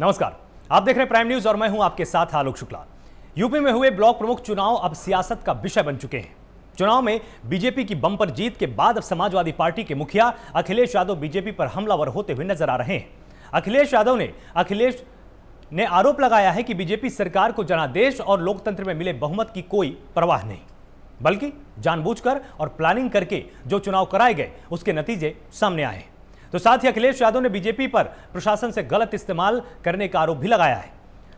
नमस्कार, आप देख रहे हैं प्राइम न्यूज और मैं हूं आपके साथ आलोक शुक्ला। यूपी में हुए ब्लॉक प्रमुख चुनाव अब सियासत का विषय बन चुके हैं। चुनाव में बीजेपी की बम्पर जीत के बाद अब समाजवादी पार्टी के मुखिया अखिलेश यादव बीजेपी पर हमलावर होते हुए नजर आ रहे हैं। अखिलेश यादव ने आरोप लगाया है कि बीजेपी सरकार को जनादेश और लोकतंत्र में मिले बहुमत की कोई परवाह नहीं, बल्कि जानबूझकर और प्लानिंग करके जो चुनाव कराए गए उसके नतीजे सामने आए। तो साथ ही अखिलेश यादव ने बीजेपी पर प्रशासन से गलत इस्तेमाल करने का आरोप भी लगाया है।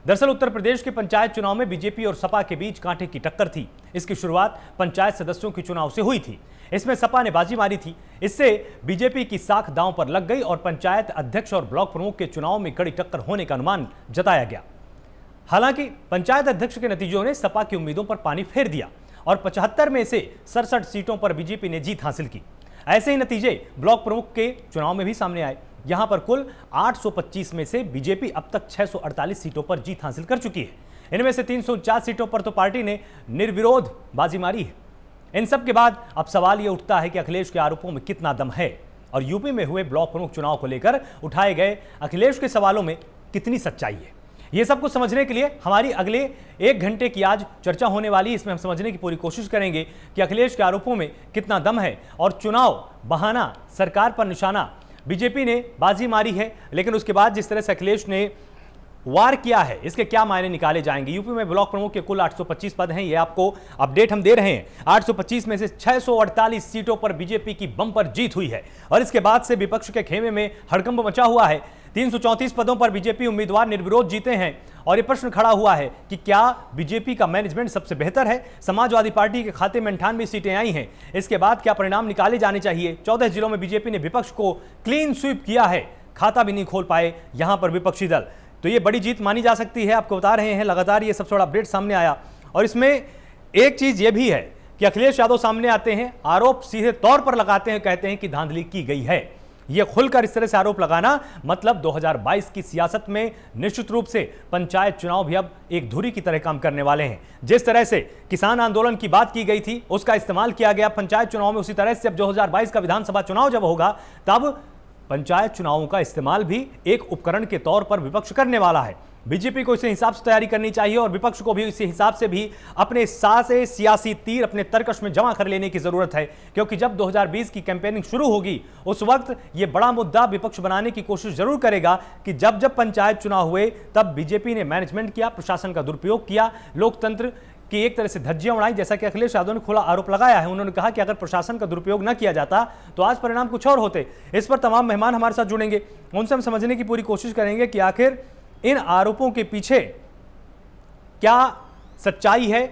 दरअसल उत्तर प्रदेश के पंचायत चुनाव में बीजेपी और सपा के बीच कांटे की टक्कर थी। इसकी शुरुआत पंचायत सदस्यों के चुनाव से हुई थी। इसमें सपा ने बाजी मारी थी। इससे बीजेपी की साख दांव पर लग गई और पंचायत अध्यक्ष और ब्लॉक प्रमुख के चुनाव में कड़ी टक्कर होने का अनुमान जताया गया। हालांकि पंचायत अध्यक्ष के नतीजों ने सपा की उम्मीदों पर पानी फेर दिया और 75 में से 67 सीटों पर बीजेपी ने जीत हासिल की। ऐसे ही नतीजे ब्लॉक प्रमुख के चुनाव में भी सामने आए। यहां पर कुल 825 में से बीजेपी अब तक 648 सीटों पर जीत हासिल कर चुकी है। इनमें से 349 सीटों पर तो पार्टी ने निर्विरोध बाजी मारी है। इन सब के बाद अब सवाल यह उठता है कि अखिलेश के आरोपों में कितना दम है और यूपी में हुए ब्लॉक प्रमुख चुनाव को लेकर उठाए गए अखिलेश के सवालों में कितनी सच्चाई है। ये सब कुछ समझने के लिए हमारी अगले 1 घंटे की आज चर्चा होने वाली। इसमें हम समझने की पूरी कोशिश करेंगे कि अखिलेश के आरोपों में कितना दम है और चुनाव बहाना, सरकार पर निशाना, बीजेपी ने बाजी मारी है, लेकिन उसके बाद जिस तरह से अखिलेश ने वार किया है इसके क्या मायने निकाले जाएंगे। यूपी में ब्लॉक प्रमुख के कुल 825 पद हैं, ये आपको अपडेट हम दे रहे हैं। 825 में से 648 सीटों पर बीजेपी की बम्पर जीत हुई है और इसके बाद से विपक्ष के खेमे में हड़कंप मचा हुआ है। 334 पदों पर बीजेपी उम्मीदवार निर्विरोध जीते हैं और ये प्रश्न खड़ा हुआ है कि क्या बीजेपी का मैनेजमेंट सबसे बेहतर है। समाजवादी पार्टी के खाते में 98 सीटें आई हैं। इसके बाद क्या परिणाम निकाले जाने चाहिए। 14 जिलों में बीजेपी ने विपक्ष को क्लीन स्वीप किया है, खाता भी नहीं खोल पाए यहां पर विपक्षी दल। तो ये बड़ी जीत मानी जा सकती है। आपको बता रहे हैं लगातार ये सब थोड़ा अपडेट सामने आया और इसमें एक चीज ये भी है कि अखिलेश यादव सामने आते हैं, आरोप सीधे तौर पर लगाते हैं, कहते हैं कि धांधली की गई है। यह खुलकर इस तरह से आरोप लगाना मतलब 2022 की सियासत में निश्चित रूप से पंचायत चुनाव भी अब एक धुरी की तरह काम करने वाले हैं। जिस तरह से किसान आंदोलन की बात की गई थी उसका इस्तेमाल किया गया पंचायत चुनाव में, उसी तरह से अब 2022 का विधानसभा चुनाव जब होगा तब पंचायत चुनावों का इस्तेमाल भी एक उपकरण के तौर पर विपक्ष करने वाला है। बीजेपी को इसी हिसाब से तैयारी करनी चाहिए और विपक्ष को भी इसी हिसाब से भी अपने सारे सियासी तीर अपने तरकश में जमा कर लेने की जरूरत है, क्योंकि जब 2020 की कैंपेनिंग शुरू होगी उस वक्त यह बड़ा मुद्दा विपक्ष बनाने की कोशिश जरूर करेगा कि जब जब पंचायत चुनाव हुए तब बीजेपी ने मैनेजमेंट किया, प्रशासन का दुरुपयोग किया, लोकतंत्र की एक तरह से धज्जियां उड़ाई, जैसा कि अखिलेश यादव ने खुला आरोप लगाया है। उन्होंने कहा कि अगर प्रशासन का दुरुपयोग न किया जाता तो आज परिणाम कुछ और होते। इस पर तमाम मेहमान हमारे साथ जुड़ेंगे, उनसे हम समझने की पूरी कोशिश करेंगे कि आखिर इन आरोपों के पीछे क्या सच्चाई है,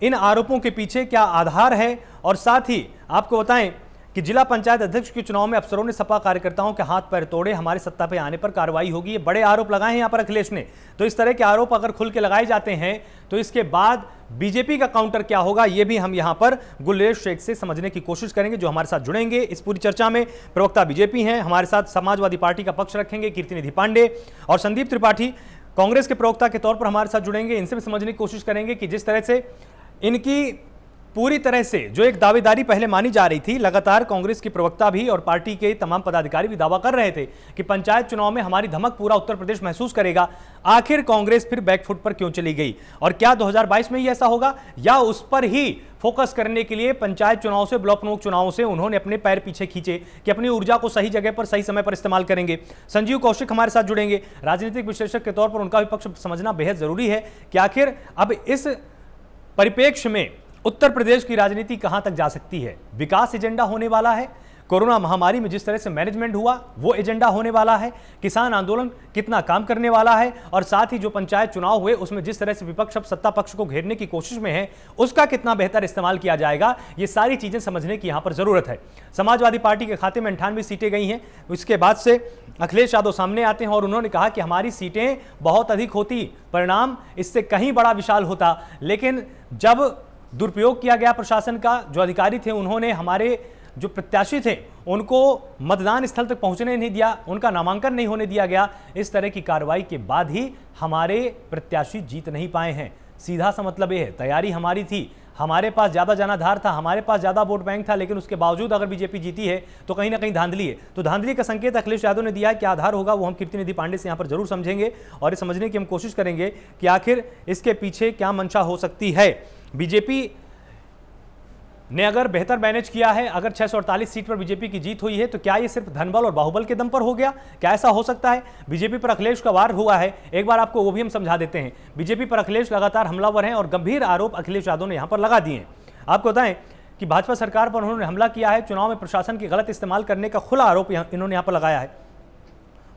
इन आरोपों के पीछे क्या आधार है। और साथ ही आपको बताएं कि जिला पंचायत अध्यक्ष के चुनाव में अफसरों ने सपा कार्यकर्ताओं के हाथ पैर तोड़े, हमारे सत्ता पे आने पर कार्रवाई होगी, ये बड़े आरोप लगाए हैं यहां पर अखिलेश ने। तो इस तरह के आरोप अगर खुल के लगाए जाते हैं तो इसके बाद बीजेपी का काउंटर क्या होगा, ये भी हम यहां पर गुलेश शेख से समझने की कोशिश करेंगे, जो हमारे साथ जुड़ेंगे इस पूरी चर्चा में। प्रवक्ता बीजेपी हैं, हमारे साथ समाजवादी पार्टी का पक्ष रखेंगे कीर्तिनिधि पांडे और संदीप त्रिपाठी कांग्रेस के प्रवक्ता के तौर पर हमारे साथ जुड़ेंगे। इनसे भी समझने की कोशिश करेंगे कि जिस तरह से इनकी पूरी तरह से जो एक दावेदारी पहले मानी जा रही थी, लगातार कांग्रेस की प्रवक्ता भी और पार्टी के तमाम पदाधिकारी भी दावा कर रहे थे कि पंचायत चुनाव में हमारी धमक पूरा उत्तर प्रदेश महसूस करेगा। आखिर कांग्रेस फिर बैकफुट पर क्यों चली गई और क्या 2022 में ही ऐसा होगा या उस पर ही फोकस करने के लिए पंचायत चुनाव से, ब्लॉक प्रमुख चुनावों से उन्होंने अपने पैर पीछे खींचे कि अपनी ऊर्जा को सही जगह पर सही समय पर इस्तेमाल करेंगे। संजीव कौशिक हमारे साथ जुड़ेंगे, राजनीतिक विश्लेषक के तौर पर उनका भी पक्ष समझना बेहद जरूरी है कि आखिर अब इस परिप्रेक्ष्य में उत्तर प्रदेश की राजनीति कहां तक जा सकती है। विकास एजेंडा होने वाला है, कोरोना महामारी में जिस तरह से मैनेजमेंट हुआ वो एजेंडा होने वाला है, किसान आंदोलन कितना काम करने वाला है और साथ ही जो पंचायत चुनाव हुए उसमें जिस तरह से विपक्ष अब सत्ता पक्ष को घेरने की कोशिश में है उसका कितना बेहतर इस्तेमाल किया जाएगा, ये सारी चीजें समझने की यहां पर जरूरत है। समाजवादी पार्टी के खाते में 98 सीटें गई हैं। उसके बाद से अखिलेश यादव सामने आते हैं और उन्होंने कहा कि हमारी सीटें बहुत अधिक होती, परिणाम इससे कहीं बड़ा विशाल होता, लेकिन जब दुरुपयोग किया गया प्रशासन का, जो अधिकारी थे उन्होंने हमारे जो प्रत्याशी थे उनको मतदान स्थल तक पहुंचने नहीं दिया, उनका नामांकन नहीं होने दिया गया। इस तरह की कार्रवाई के बाद ही हमारे प्रत्याशी जीत नहीं पाए हैं। सीधा सा मतलब यह है, तैयारी हमारी थी, हमारे पास ज़्यादा जनाधार था, हमारे पास ज़्यादा वोट बैंक था, लेकिन उसके बावजूद अगर बीजेपी जीती है तो कहीं ना कहीं धांधली है। तो धांधली का संकेत अखिलेश यादव ने दिया है। क्या आधार होगा वो हम कीर्ति निधि पांडे से यहाँ पर जरूर समझेंगे और ये समझने की हम कोशिश करेंगे कि आखिर इसके पीछे क्या मंशा हो सकती है। बीजेपी ने अगर बेहतर मैनेज किया है, अगर 648 सीट पर बीजेपी की जीत हुई है, तो क्या ये सिर्फ धनबल और बाहुबल के दम पर हो गया? क्या ऐसा हो सकता है? बीजेपी पर अखिलेश का वार हुआ है, एक बार आपको वो भी हम समझा देते हैं। बीजेपी पर अखिलेश लगातार हमलावर हैं और गंभीर आरोप अखिलेश यादव ने यहां पर लगा दिए हैं। आपको बताएं कि भाजपा सरकार पर उन्होंने हमला किया है, चुनाव में प्रशासन की गलत इस्तेमाल करने का खुला आरोप इन्होंने यहां पर लगाया है।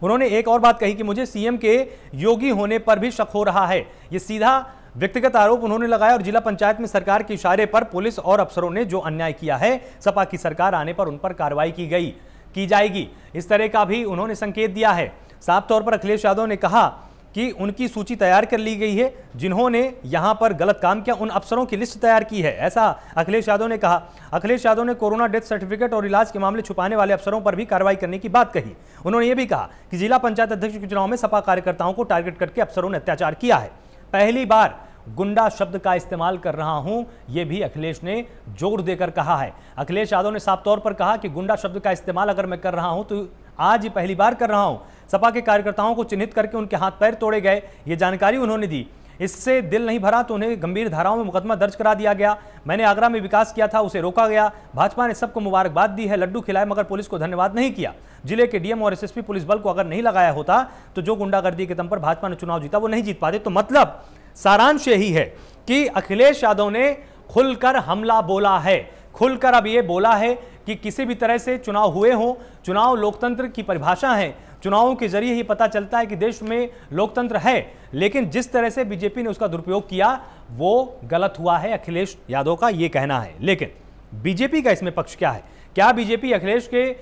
उन्होंने एक और बात कही कि मुझे सीएम के योगी होने पर भी शक हो रहा है। ये सीधा व्यक्तिगत आरोप उन्होंने लगाया और जिला पंचायत में सरकार के इशारे पर पुलिस और अफसरों ने जो अन्याय किया है, सपा की सरकार आने पर उन पर कार्रवाई की जाएगी, इस तरह का भी उन्होंने संकेत दिया है। साफ तौर पर अखिलेश यादव ने कहा कि उनकी सूची तैयार कर ली गई है, जिन्होंने यहां पर गलत काम किया उन अफसरों की लिस्ट तैयार की है, ऐसा अखिलेश यादव ने कहा। अखिलेश यादव ने कोरोना डेथ सर्टिफिकेट और इलाज के मामले छुपाने वाले अफसरों पर भी कार्रवाई करने की बात कही। उन्होंने यह भी कहा कि जिला पंचायत अध्यक्ष के चुनाव में सपा कार्यकर्ताओं को टारगेट करके अफसरों ने अत्याचार किया है। पहली बार गुंडा शब्द का इस्तेमाल कर रहा हूं, यह भी अखिलेश ने जोर देकर कहा है। अखिलेश यादव ने साफ तौर पर कहा कि गुंडा शब्द का इस्तेमाल अगर मैं कर रहा हूं तो आज ही पहली बार कर रहा हूं। सपा के कार्यकर्ताओं को चिन्हित करके उनके हाथ पैर तोड़े गए, ये जानकारी उन्होंने दी। इससे दिल नहीं भरा तो उन्हें गंभीर धाराओं में मुकदमा दर्ज करा दिया गया। मैंने आगरा में विकास किया था, उसे रोका गया। भाजपा ने सबको मुबारकबाद दी है, लड्डू खिलाए, मगर पुलिस को धन्यवाद नहीं किया। जिले के डीएम और एसएसपी पुलिस बल को अगर नहीं लगाया होता तो जो गुंडागर्दी के दम पर भाजपा ने चुनाव जीता वो नहीं जीत पाते। तो मतलब सारांश यही है कि अखिलेश यादव ने खुलकर हमला बोला है, खुलकर अब ये बोला है कि किसी भी तरह से चुनाव हुए हों, चुनाव लोकतंत्र की परिभाषा है, चुनावों के जरिए ही पता चलता है कि देश में लोकतंत्र है, लेकिन जिस तरह से बीजेपी ने उसका दुरुपयोग किया वो गलत हुआ है, अखिलेश यादव का ये कहना है। लेकिन बीजेपी का इसमें पक्ष क्या है? क्या बीजेपी अखिलेश के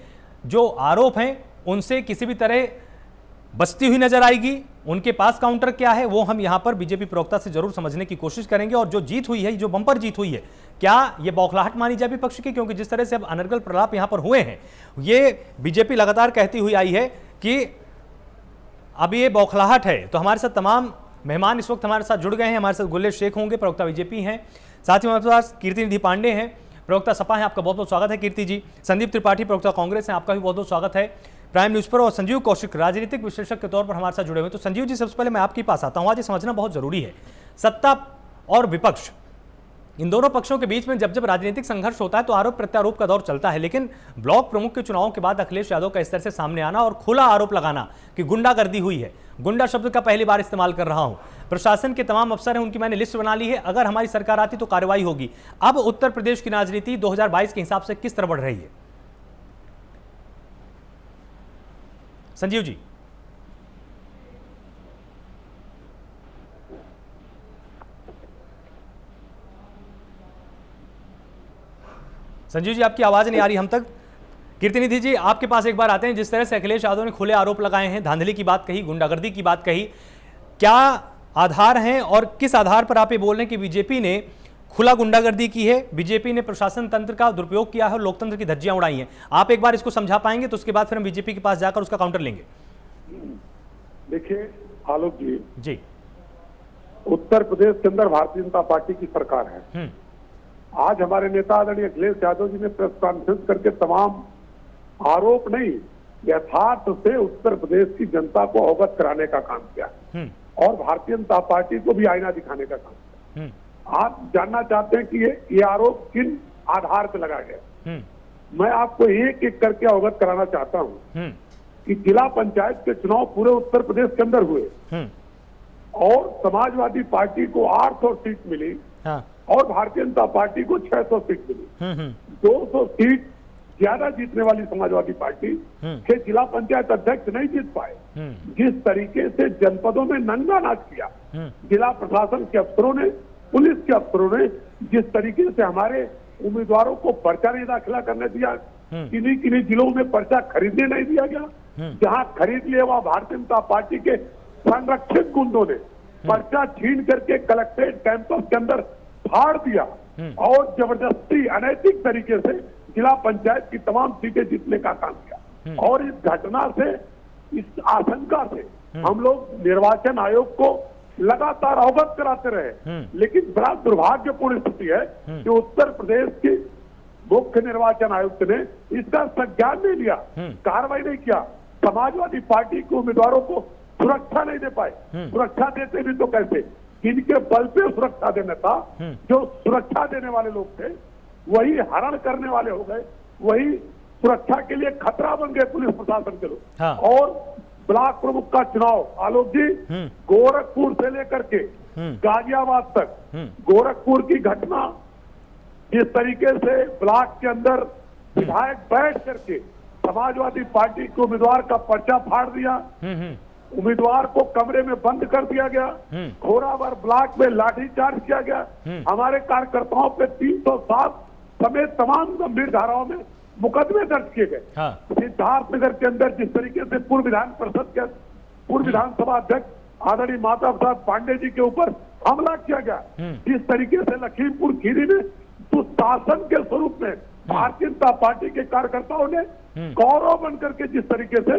जो आरोप हैं उनसे किसी भी तरह बचती हुई नजर आएगी? उनके पास काउंटर क्या है वो हम यहां पर बीजेपी प्रवक्ता से जरूर समझने की कोशिश करेंगे। और जो जीत हुई है, जो बंपर जीत हुई है, क्या ये बौखलाहट मानी जाए विपक्ष की? क्योंकि जिस तरह से अब अनर्गल प्रलाप यहां पर हुए हैं, ये बीजेपी लगातार कहती हुई आई है कि अब ये बौखलाहट है। तो हमारे साथ तमाम मेहमान इस वक्त हमारे साथ जुड़ गए हैं। हमारे साथ गुल्ले शेख होंगे, प्रवक्ता बीजेपी हैं, साथ ही हमारे पास कीर्ति निधि पांडे हैं, प्रवक्ता सपा है, आपका बहुत बहुत स्वागत है कीर्ति जी। संदीप त्रिपाठी, प्रवक्ता कांग्रेस हैं, आपका भी बहुत बहुत स्वागत है प्राइम न्यूज पर। और संजीव कौशिक, राजनीतिक विश्लेषक के तौर पर हमारे साथ जुड़े हुए। तो संजीव जी, सबसे पहले मैं आपके पास आता हूं। आज ये समझना बहुत जरूरी है, सत्ता और विपक्ष, इन दोनों पक्षों के बीच में जब जब राजनीतिक संघर्ष होता है तो आरोप प्रत्यारोप का दौर चलता है। लेकिन ब्लॉक प्रमुख के चुनाव के बाद अखिलेश यादव का इस तरह से सामने आना और खुला आरोप लगाना कि गुंडागर्दी हुई है, गुंडा शब्द का पहली बार इस्तेमाल कर रहा हूं, प्रशासन के तमाम अफसर हैं उनकी मैंने लिस्ट बना ली है, अगर हमारी सरकार आती तो कार्रवाई होगी। अब उत्तर प्रदेश की राजनीति 2022 के हिसाब से किस तरह बढ़ रही है संजीव जी? संजीव जी, आपकी आवाज नहीं आ रही हम तक। कीर्ति निधि जी, आपके पास एक बार आते हैं। जिस तरह से अखिलेश यादव ने खुले आरोप लगाए हैं, धांधली की बात कही, गुंडागर्दी की बात कही, क्या आधार हैं और किस आधार पर आप ये बोल रहे हैं कि बीजेपी ने खुला गुंडागर्दी की है, बीजेपी ने प्रशासन तंत्र का दुरुपयोग किया है और लोकतंत्र की धज्जियां उड़ाई हैं? आप एक बार इसको समझा पाएंगे तो उसके बाद फिर हम बीजेपी के पास जाकर उसका काउंटर लेंगे। देखिए आलोक जी, उत्तर प्रदेश के अंदर भारतीय जनता पार्टी की सरकार है। आज हमारे नेता आदरणीय अखिलेश यादव जी ने प्रेस कॉन्फ्रेंस करके तमाम आरोप नहीं, यथार्थ से उत्तर प्रदेश की जनता को अवगत कराने का काम किया और भारतीय जनता पार्टी को भी आईना दिखाने का काम किया। आप जानना चाहते हैं कि ये आरोप किन आधार पर लगाया गया? मैं आपको एक एक करके अवगत कराना चाहता हूं कि जिला पंचायत के चुनाव पूरे उत्तर प्रदेश के अंदर हुए और समाजवादी पार्टी को 800 सीट मिली और भारतीय जनता पार्टी को 600 सीट मिली। 200 सीट ज्यादा जीतने वाली समाजवादी पार्टी के जिला पंचायत अध्यक्ष नहीं जीत पाए। जिस तरीके से जनपदों में नंगा नाच किया जिला प्रशासन के अफसरों ने, पुलिस के अफसरों ने, जिस तरीके से हमारे उम्मीदवारों को पर्चा नहीं दाखिला करने दिया, किन्हीं किन्हीं जिलों में पर्चा खरीदने नहीं दिया गया, जहां खरीद लिया वहां भारतीय जनता पार्टी के संरक्षित गुंडों ने पर्चा छीन करके कलेक्ट्रेट कैंपस के अंदर फाड़ दिया और जबरदस्ती अनैतिक तरीके से जिला पंचायत की तमाम सीटें जीतने का काम किया। और इस घटना से, इस आशंका से हम लोग निर्वाचन आयोग को लगातार अवगत कराते रहे। लेकिन बड़ा दुर्भाग्यपूर्ण स्थिति है कि उत्तर प्रदेश की मुख्य निर्वाचन आयुक्त ने इसका संज्ञान नहीं लिया, कार्रवाई नहीं किया। समाजवादी पार्टी के उम्मीदवारों को सुरक्षा नहीं दे पाए। सुरक्षा देते भी तो कैसे, इनके बल पे सुरक्षा देना था। जो सुरक्षा देने वाले लोग थे वही हरण करने वाले हो गए, वही सुरक्षा के लिए खतरा बन गए पुलिस प्रशासन के लोग। हाँ। और ब्लॉक प्रमुख का चुनाव आलोक जी, गोरखपुर से लेकर के गाजियाबाद तक, गोरखपुर की घटना जिस तरीके से ब्लॉक के अंदर विधायक बैठ करके समाजवादी पार्टी के उम्मीदवार का पर्चा फाड़ दिया, उम्मीदवार को कमरे में बंद कर दिया गया, खोरावर ब्लॉक में लाठीचार्ज किया गया, हमारे कार्यकर्ताओं पे 307 समेत तमाम गंभीर धाराओं में मुकदमे दर्ज किए गए। हाँ। सिद्धार्थनगर के अंदर जिस तरीके से पूर्व विधान परिषद के पूर्व विधानसभा अध्यक्ष आदरणीय माता प्रसाद पांडे जी के ऊपर हमला किया गया, जिस तरीके से लखीमपुर खीरी में दुशासन के स्वरूप में भारतीय जनता पार्टी के कार्यकर्ताओं ने गौरव बनकर के जिस तरीके से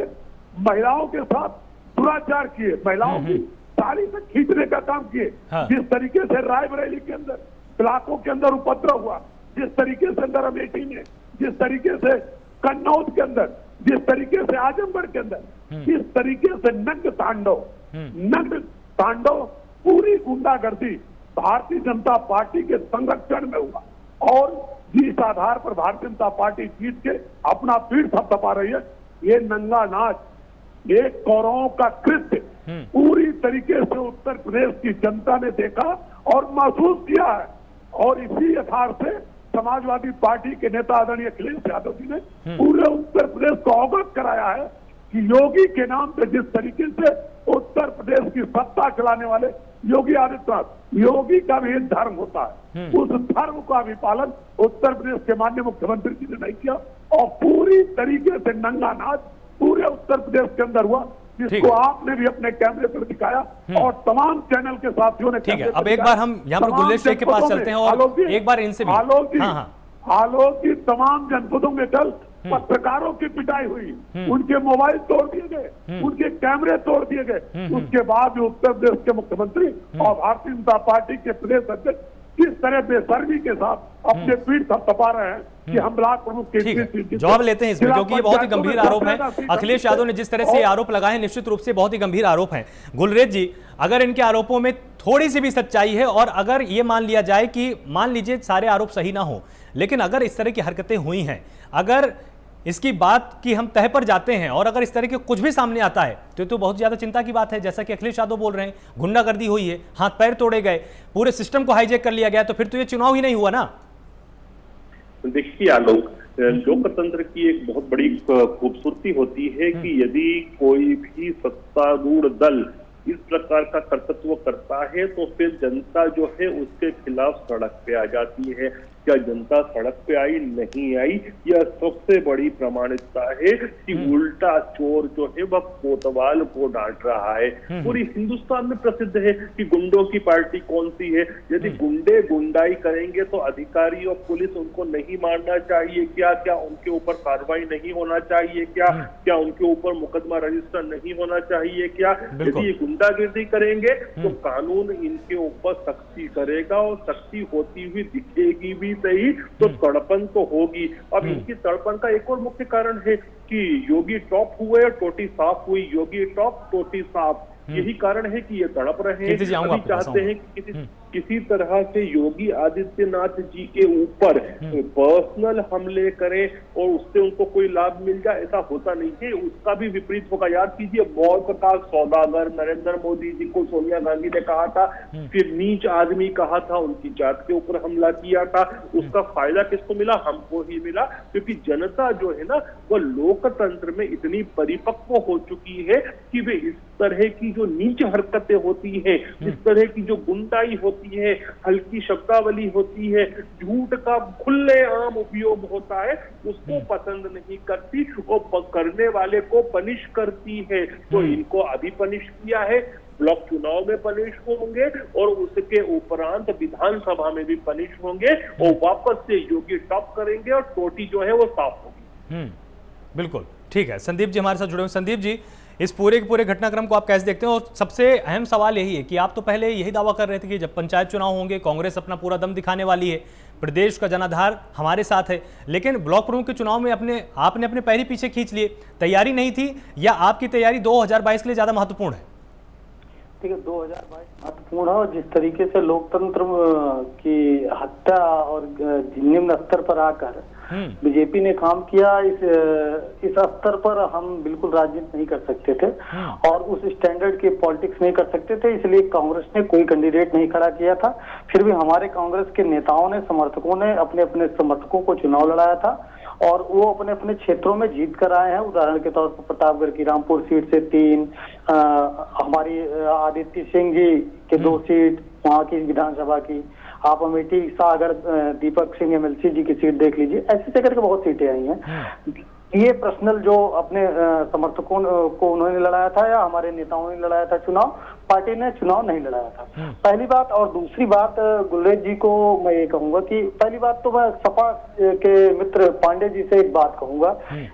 महिलाओं के साथ दुराचार किए, महिलाओं की साड़ी से खींचने का काम किए, हाँ। जिस तरीके से रायबरेली के अंदर ब्लॉकों के अंदर उपद्रव हुआ, जिस तरीके से अंदर अमेठी में, जिस तरीके से कन्नौज के अंदर, जिस तरीके से आजमगढ़ के अंदर, इस तरीके से नग्न तांडव पूरी गुंडागर्दी भारतीय जनता पार्टी के संरक्षण में हुआ। और जिस आधार पर भारतीय जनता पार्टी जीत के अपना पीठ थपथपा रही है, ये नंगा नाच, एक कौरवों का कृत्य पूरी तरीके से उत्तर प्रदेश की जनता ने देखा और महसूस किया है। और इसी आधार से समाजवादी पार्टी के नेता आदरणीय अखिलेश यादव जी ने पूरे उत्तर प्रदेश को अवगत कराया है कि योगी के नाम पे जिस तरीके से उत्तर प्रदेश की सत्ता चलाने वाले योगी आदित्यनाथ, योगी का भी एक धर्म होता है, उस धर्म का भी पालन उत्तर प्रदेश के माननीय मुख्यमंत्री जी ने नहीं किया और पूरी तरीके से नंगा नाच पूरे उत्तर प्रदेश के अंदर हुआ, जिसको आपने भी अपने कैमरे पर दिखाया और तमाम चैनल के साथियों ने। ठीक है, अब एक बार हम यहाँ पर गुल्लेश शेख के पास चलते हैं और एक बार इनसे भी। आलोक की तमाम जनपदों में कल पत्रकारों की पिटाई हुई, उनके मोबाइल तोड़ दिए गए, उनके कैमरे तोड़ दिए गए। उसके बाद भी उत्तर प्रदेश के मुख्यमंत्री और भारतीय जनता पार्टी के प्रदेश अध्यक्ष किस तरह बेशर्मी के साथ अपने पीठ थपथपा रहे हैं कि हम ब्लॉक प्रमुख के जवाब लेते हैं इसमें, क्योंकि ये बहुत ही गंभीर आरोप है। अखिलेश यादव ने जिस तरह से आरोप लगाए हैं निश्चित रूप से बहुत ही गंभीर आरोप हैं। गुलरेज जी, अगर इनके आरोपों में थोड़ी सी भी सच्चाई है और अगर ये मान लिया जाए कि मान लीजिए सारे आरोप सही ना हो, लेकिन अगर इस तरह की हरकतें हुई हैं, अगर इसकी बात की हम तह पर जाते हैं और अगर इस तरह के कुछ भी सामने आता है तो बहुत ज्यादा चिंता की बात है। जैसा कि अखिलेश यादव बोल रहे हैं, गुंडागर्दी हुई है, हाथ पैर तोड़े गए, पूरे सिस्टम को हाईजैक कर लिया गया, तो फिर तो ये चुनाव ही नहीं हुआ ना। देखिए आलोक, लोकतंत्र की एक बहुत बड़ी खूबसूरती होती है कि यदि कोई भी सत्तारूढ़ दल इस प्रकार का कर्तृत्व करता है तो फिर जनता जो है उसके खिलाफ सड़क पे आ जाती है। क्या जनता सड़क पे आई? नहीं आई। यह सबसे बड़ी प्रमाणिकता है कि उल्टा चोर जो है वह कोतवाल को डांट रहा है। पूरी हिंदुस्तान में प्रसिद्ध है कि गुंडों की पार्टी कौन सी है। यदि गुंडे गुंडाई करेंगे तो अधिकारी और पुलिस उनको नहीं मारना चाहिए क्या? क्या उनके ऊपर कार्रवाई नहीं होना चाहिए क्या? क्या उनके ऊपर मुकदमा रजिस्टर नहीं होना चाहिए क्या? यदि ये गुंडागिर्दी करेंगे तो कानून इनके ऊपर सख्ती करेगा और सख्ती होती हुई दिखेगी भी सही तो तड़पन तो होगी। अब इनकी तड़पन का एक और मुख्य कारण है कि योगी टॉप हुए और टोटी साफ हुई। योगी टॉप टोटी साफ, यही कारण है कि ये तड़प रहे हैं। अभी चाहते हैं कि किसी तरह से योगी आदित्यनाथ जी के ऊपर पर्सनल हमले करें और उससे उनको कोई लाभ मिल जाए, ऐसा होता नहीं है। उसका भी विपरीत होगा। याद कीजिए, मौत का सौदागर नरेंद्र मोदी जी को सोनिया गांधी ने कहा था, फिर नीच आदमी कहा था, उनकी जात के ऊपर हमला किया था। उसका फायदा किसको मिला? हमको ही मिला, क्योंकि जनता जो है ना वह लोकतंत्र में इतनी परिपक्व हो चुकी है कि वे इस तरह की जो नीच हरकतें होती है, इस तरह की जो गुंडाई होती है, हल्की शब्दावली होती है, झूठ का खुलेआम उपयोग होता है, उसको पसंद नहीं करती और करने वाले को पनिश करती है। तो इनको अभी पनिश किया है, ब्लॉक चुनाव में पनिश होंगे और उसके उपरांत विधानसभा में भी पनिश होंगे और वापस से योगी टॉप करेंगे और टोटी जो है वो साफ होगी। बिल्कुल ठीक है। संदीप जी हमारे साथ जुड़े हुए। संदीप जी, इस पूरे के पूरे घटनाक्रम को आप कैसे देखते हैं? और सबसे अहम सवाल यही है कि आप तो पहले यही दावा कर रहे थे कि जब पंचायत चुनाव होंगे कांग्रेस अपना पूरा दम दिखाने वाली है, प्रदेश का जनाधार हमारे साथ है, लेकिन ब्लॉक प्रमुख के चुनाव में आपने अपने पैर ही पीछे खींच लिए। तैयारी नहीं थी या आपकी तैयारी 2022 के लिए ज्यादा महत्वपूर्ण है? ठीक है, 2022 महत्वपूर्ण है और जिस तरीके से लोकतंत्र की हत्या और निम्न स्तर पर आकर बीजेपी ने काम किया, इस स्तर पर हम बिल्कुल राजनीति नहीं कर सकते थे और उस स्टैंडर्ड की पॉलिटिक्स नहीं कर सकते थे, इसलिए कांग्रेस ने कोई कैंडिडेट नहीं खड़ा किया था। फिर भी हमारे कांग्रेस के नेताओं ने, समर्थकों ने अपने अपने समर्थकों को चुनाव लड़ाया था और वो अपने अपने क्षेत्रों में जीत कर आए हैं। उदाहरण के तौर पर प्रतापगढ़ की रामपुर सीट से 3, हमारी आदित्य सिंह जी के 2 सीट वहाँ की विधानसभा की, आप अमेठी सागर दीपक सिंह एमएलसी जी की सीट देख लीजिए, ऐसे करके बहुत सीटें आई हैं। ये पर्सनल जो अपने समर्थकों को उन्होंने लड़ाया था या हमारे नेताओं ने लड़ाया था चुनाव, पार्टी ने चुनाव नहीं लड़ाया था, पहली बात। और दूसरी बात, गुलरेज जी को मैं ये कहूंगा कि पहली बात तो मैं सपा के मित्र पांडे जी से एक बात कहूंगा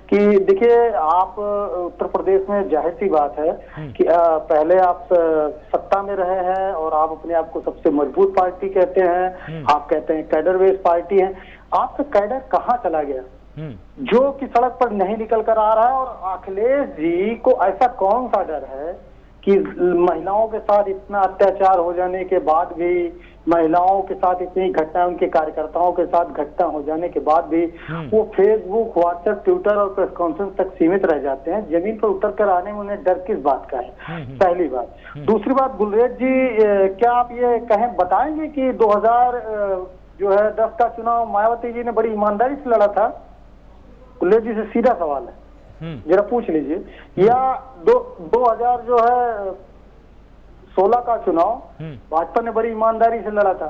कि देखिए, आप उत्तर प्रदेश में जाहिर सी बात है कि पहले आप सत्ता में रहे हैं और आप अपने आप को सबसे मजबूत पार्टी कहते हैं, आप कहते हैं कैडर बेस्ड पार्टी है, आपका कैडर कहाँ चला गया जो कि सड़क पर नहीं निकल कर आ रहा है? और अखिलेश जी को ऐसा कौन सा डर है कि महिलाओं के साथ इतना अत्याचार हो जाने के बाद भी, महिलाओं के साथ इतनी घटना, उनके कार्यकर्ताओं के साथ घटना हो जाने के बाद भी वो फेसबुक, व्हाट्सएप, ट्विटर और प्रेस कॉन्फ्रेंस तक सीमित रह जाते हैं? जमीन पर उतर कर आने में उन्हें डर किस बात का है? पहली बात। दूसरी बात, गुलरेज जी क्या आप ये बताएंगे कि 2010 का चुनाव मायावती जी ने बड़ी ईमानदारी से लड़ा था? गुलरेज जी से सीधा सवाल है, जरा पूछ लीजिए। या 2000 जो है 16 का चुनाव भाजपा ने बड़ी ईमानदारी से लड़ा था।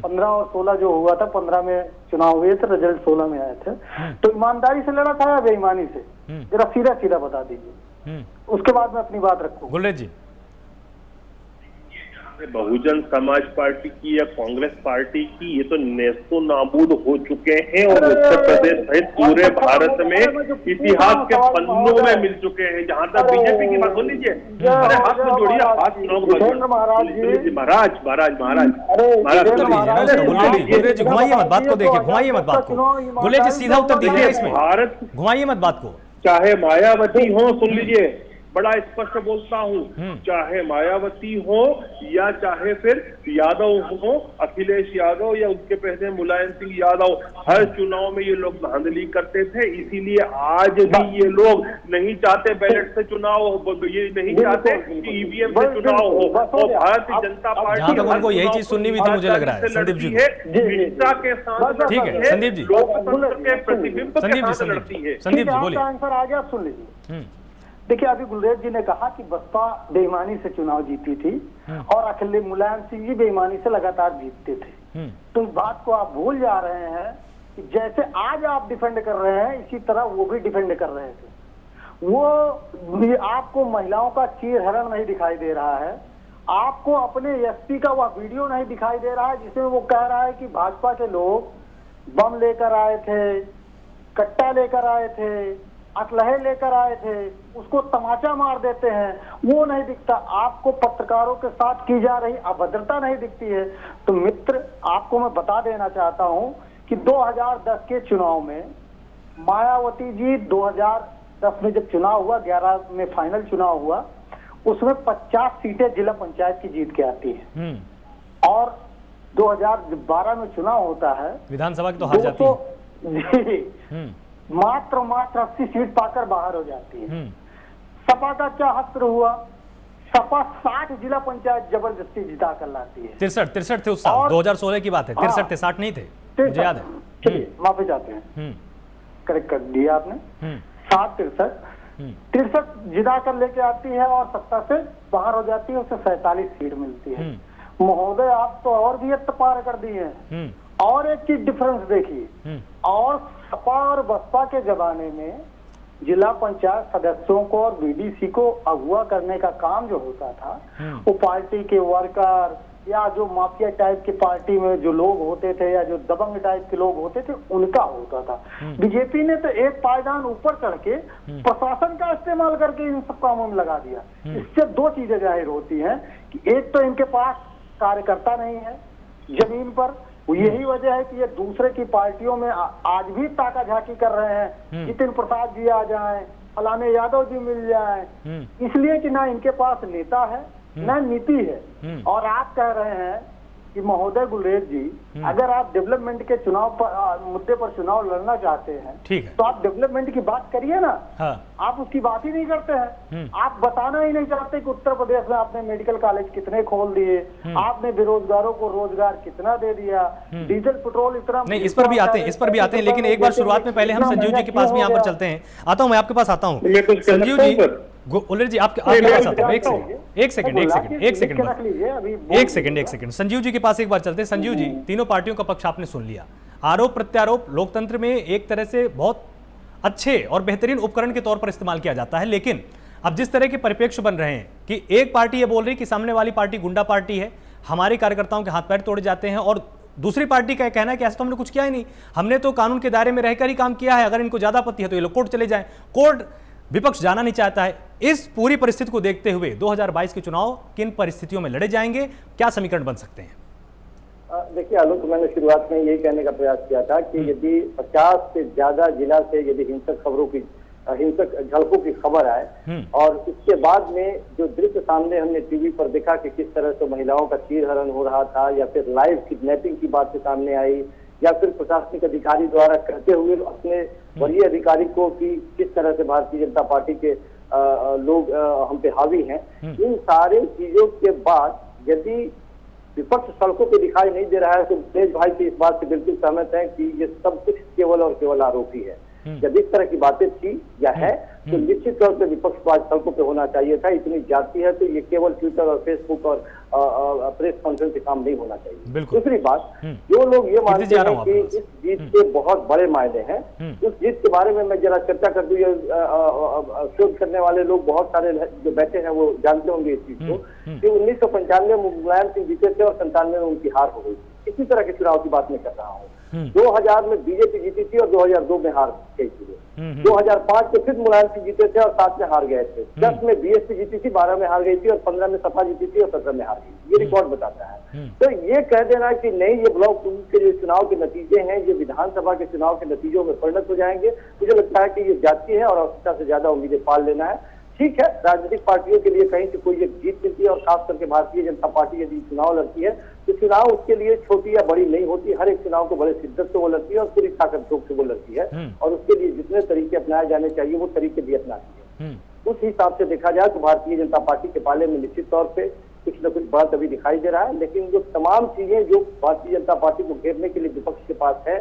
15 और 16 जो हुआ था, 15 में चुनाव हुए थे, रिजल्ट 16 में आए थे, तो ईमानदारी से लड़ा था या बेईमानी से? जरा सीधा सीधा बता दीजिए, उसके बाद में अपनी बात रखूं। गुलरेज जी, बहुजन समाज पार्टी की या कांग्रेस पार्टी की, ये तो नेस्तो नाबूद हो चुके हैं और उत्तर प्रदेश सहित पूरे भारत में इतिहास के पन्नों में मिल चुके हैं। जहां तक बीजेपी की बात, सुन लीजिए, अरे हाथ में जोड़िए, हाथ महाराज घुमाइए मत बात को, देखिए घुमाइए मत बात को, गुलरेज जी सीधा उत्तर दीजिए इसमें, भारत घुमाइए मत बात को। चाहे मायावती हो, सुन लीजिए, बड़ा स्पष्ट बोलता हूं, चाहे मायावती हो या चाहे फिर यादव हो, अखिलेश यादव या उसके पहले मुलायम सिंह यादव, हर चुनाव में ये लोग धांधली करते थे। इसीलिए आज भी ये लोग नहीं चाहते बैलेट से चुनाव हो, ये नहीं चाहते कि ईवीएम से चुनाव हो। और भारतीय जनता पार्टी उनको यही चीज सुननी भी थी, मुझे लग रहा है संदीप जी, निष्ठा के साथ, ठीक है संदीप जी, लोकतंत्र के प्रतिबिंब के साथ लड़ती है। संदीप जी बोलिए। आंसर आ गया, सुन लीजिए। देखिए, अभी गुलरेज जी ने कहा कि बसपा बेईमानी से चुनाव जीती थी और अखिलेश मुलायम सिंह जी बेईमानी से लगातार जीतते थे। तो इस बात को आप भूल जा रहे हैं कि जैसे आज आप डिफेंड कर रहे हैं, इसी तरह वो भी डिफेंड कर रहे थे। वो आपको महिलाओं का चीरहरण नहीं दिखाई दे रहा है, आपको अपने एसपी का वह वीडियो नहीं दिखाई दे रहा है जिसमें वो कह रहा है कि भाजपा के लोग बम लेकर आए थे, कट्टा लेकर आए थे, असलहे लेकर आए थे, उसको तमाचा मार देते हैं, वो नहीं दिखता। आपको पत्रकारों के साथ की जा रही अभद्रता नहीं दिखती है। तो मित्र, आपको मैं बता देना चाहता हूं कि 2010 के चुनाव में मायावती जी 2010 में जब चुनाव हुआ, 11 में फाइनल चुनाव हुआ, उसमें 50 सीटें जिला पंचायत की जीत के आती है और 2012 में चुनाव होता है, विधानसभा की तो हार जाती है, मात्र 80 सीट पाकर बाहर हो जाती है। सपा का क्या हस्त्र हुआ? सपा 60 जिला पंचायत जबरदस्ती जिता कर लाती है। 63 थे उस साल, 2016 की बात है, 63 थे, 60 नहीं थे, मुझे याद है। चलिए माफी चाहते हैं, करेक्ट कर दिया आपने। 63 जिता कर लेके आती है और सत्ता से बाहर हो जाती है, उसे 47 सीट मिलती है। महोदय, आप तो और भी पार कर दिए हैं। और एक चीज डिफरेंस देखिए, और सपा और बसपा के जमाने में जिला पंचायत सदस्यों को और बीडीसी को अगुवा करने का काम जो होता था, वो पार्टी के वर्कर, या जो माफिया टाइप की पार्टी में जो लोग होते थे या जो दबंग टाइप के लोग होते थे उनका होता था। बीजेपी ने तो एक पायदान ऊपर चढ़ के प्रशासन का इस्तेमाल करके इन सब कामों में लगा दिया। इससे दो चीजें जाहिर होती हैं कि एक तो इनके पास कार्यकर्ता नहीं है जमीन पर, यही वजह है कि ये दूसरे की पार्टियों में आज भी ताका झाकी कर रहे हैं, जितिन प्रसाद जी आ जाएं, फलाने यादव जी मिल जाएं, इसलिए कि ना इनके पास नेता है ना नीति है। और आप कह रहे हैं कि महोदय गुलेर जी, अगर आप डेवलपमेंट के चुनाव पर मुद्दे पर चुनाव लड़ना चाहते हैं, ठीक है, तो आप डेवलपमेंट की बात करिए ना। हाँ। आप उसकी बात ही नहीं करते हैं। आप बताना ही नहीं चाहते कि उत्तर प्रदेश में आपने मेडिकल कॉलेज कितने खोल दिए, आपने बेरोजगारों को रोजगार कितना दे दिया, डीजल पेट्रोल इतना नहीं, इस पर भी आते हैं, इस पर भी आते हैं, लेकिन एक बार शुरुआत में पहले हम संजीव जी के पास भी यहाँ पर चलते हैं। आता हूँ, मैं आपके पास आता हूँ संजीव जी। गुलेर जी आपके पास आता हूँ, एक सेकंड संजीव जी के पास एक बार चलते हैं। संजीव जी, तीनों पार्टियों का पक्ष आपने सुन लिया। आरोप प्रत्यारोप लोकतंत्र में एक तरह से बहुत अच्छे और बेहतरीन उपकरण के तौर पर इस्तेमाल किया जाता है, लेकिन अब जिस तरह के परिप्रेक्ष्य बन रहे हैं कि एक पार्टी ये बोल रही कि सामने वाली पार्टी गुंडा पार्टी है, हमारे कार्यकर्ताओं के हाथ पैर तोड़े जाते हैं, और दूसरी पार्टी का कहना है कि ऐसा तो हमने कुछ किया ही नहीं, हमने तो कानून के दायरे में रहकर ही काम किया है, अगर इनको ज्यादा आपत्ति है तो ये लोग कोर्ट चले जाएं। कोर्ट विपक्ष जाना नहीं चाहता है। इस पूरी परिस्थिति को देखते हुए 2022 के चुनाव किन परिस्थितियों में लड़े जाएंगे, क्या समीकरण बन सकते हैं? देखिए आलोक, मैंने शुरुआत में यही कहने का प्रयास किया था कि यदि 50 से ज्यादा जिला से यदि हिंसक झड़पों की खबर आए और इसके बाद में जो दृश्य सामने हमने टीवी पर देखा कि किस तरह से महिलाओं का चीरहरण हो रहा था, या फिर लाइव किडनैपिंग की बात सामने आई, या फिर प्रशासनिक अधिकारी द्वारा कहते हुए अपने वरीय अधिकारी को कि किस तरह से भारतीय जनता पार्टी के लोग हम पे हावी हैं, इन सारे चीजों के बाद यदि विपक्ष सड़कों पे दिखाई नहीं दे रहा है तो तेज भाई की इस बात से बिल्कुल सहमत है कि ये सब कुछ केवल और केवल आरोपी है। जब इस तरह की बातें थी या है तो निश्चित तौर पर विपक्ष को आज सड़कों पे होना चाहिए था। इतनी जाती है तो ये केवल ट्विटर और फेसबुक और प्रेस कॉन्फ्रेंस से काम नहीं होना चाहिए। दूसरी बात, जो लोग ये मानते हैं कि इस जीत के बहुत बड़े मायने हैं, उस जीत के बारे में मैं जरा चर्चा कर दूं। शोध करने वाले लोग बहुत सारे जो बैठे हैं वो जानते होंगे इस चीज को कि 1995 में मुलायम सिंह जीते थे और 97 में उनकी हार हो गई। इसी तरह के चुनाव की बात मैं कर रहा हूँ। 2000 में बीजेपी जीती थी और 2002 में हार गई थी। 2005 में फिर मुलायम सिंह जीते थे और 7 में हार गए थे। 10 में बीएसपी जीती थी, 12 में हार गई थी, और 15 में सपा जीती थी और 17 में हार गई। ये रिकॉर्ड बताता है। तो ये कह देना कि नहीं ये ब्लॉक के जो चुनाव के नतीजे हैं ये विधानसभा के चुनाव के नतीजों में परिणत हो जाएंगे, मुझे लगता है कि ये जाती है और आवश्यकता से ज्यादा उम्मीदें पाल लेना है। ठीक है, राजनीतिक पार्टियों के लिए कहीं से कोई एक जीत मिलती है और खास करके भारतीय जनता पार्टी यदि चुनाव लड़ती है तो चुनाव उसके लिए छोटी या बड़ी नहीं होती। हर एक चुनाव को बड़े शिद्दत से वो लड़ती है और पूरी ताकत झोंक से वो लड़ती है, और उसके लिए जितने तरीके अपनाए जाने चाहिए वो तरीके भी अपनाती है। उस हिसाब से देखा जाए तो भारतीय जनता पार्टी के पाले में निश्चित तौर पर कुछ न कुछ बात अभी दिखाई दे रहा है, लेकिन जो तमाम चीजें जो भारतीय जनता पार्टी को घेरने के लिए विपक्ष के पास है,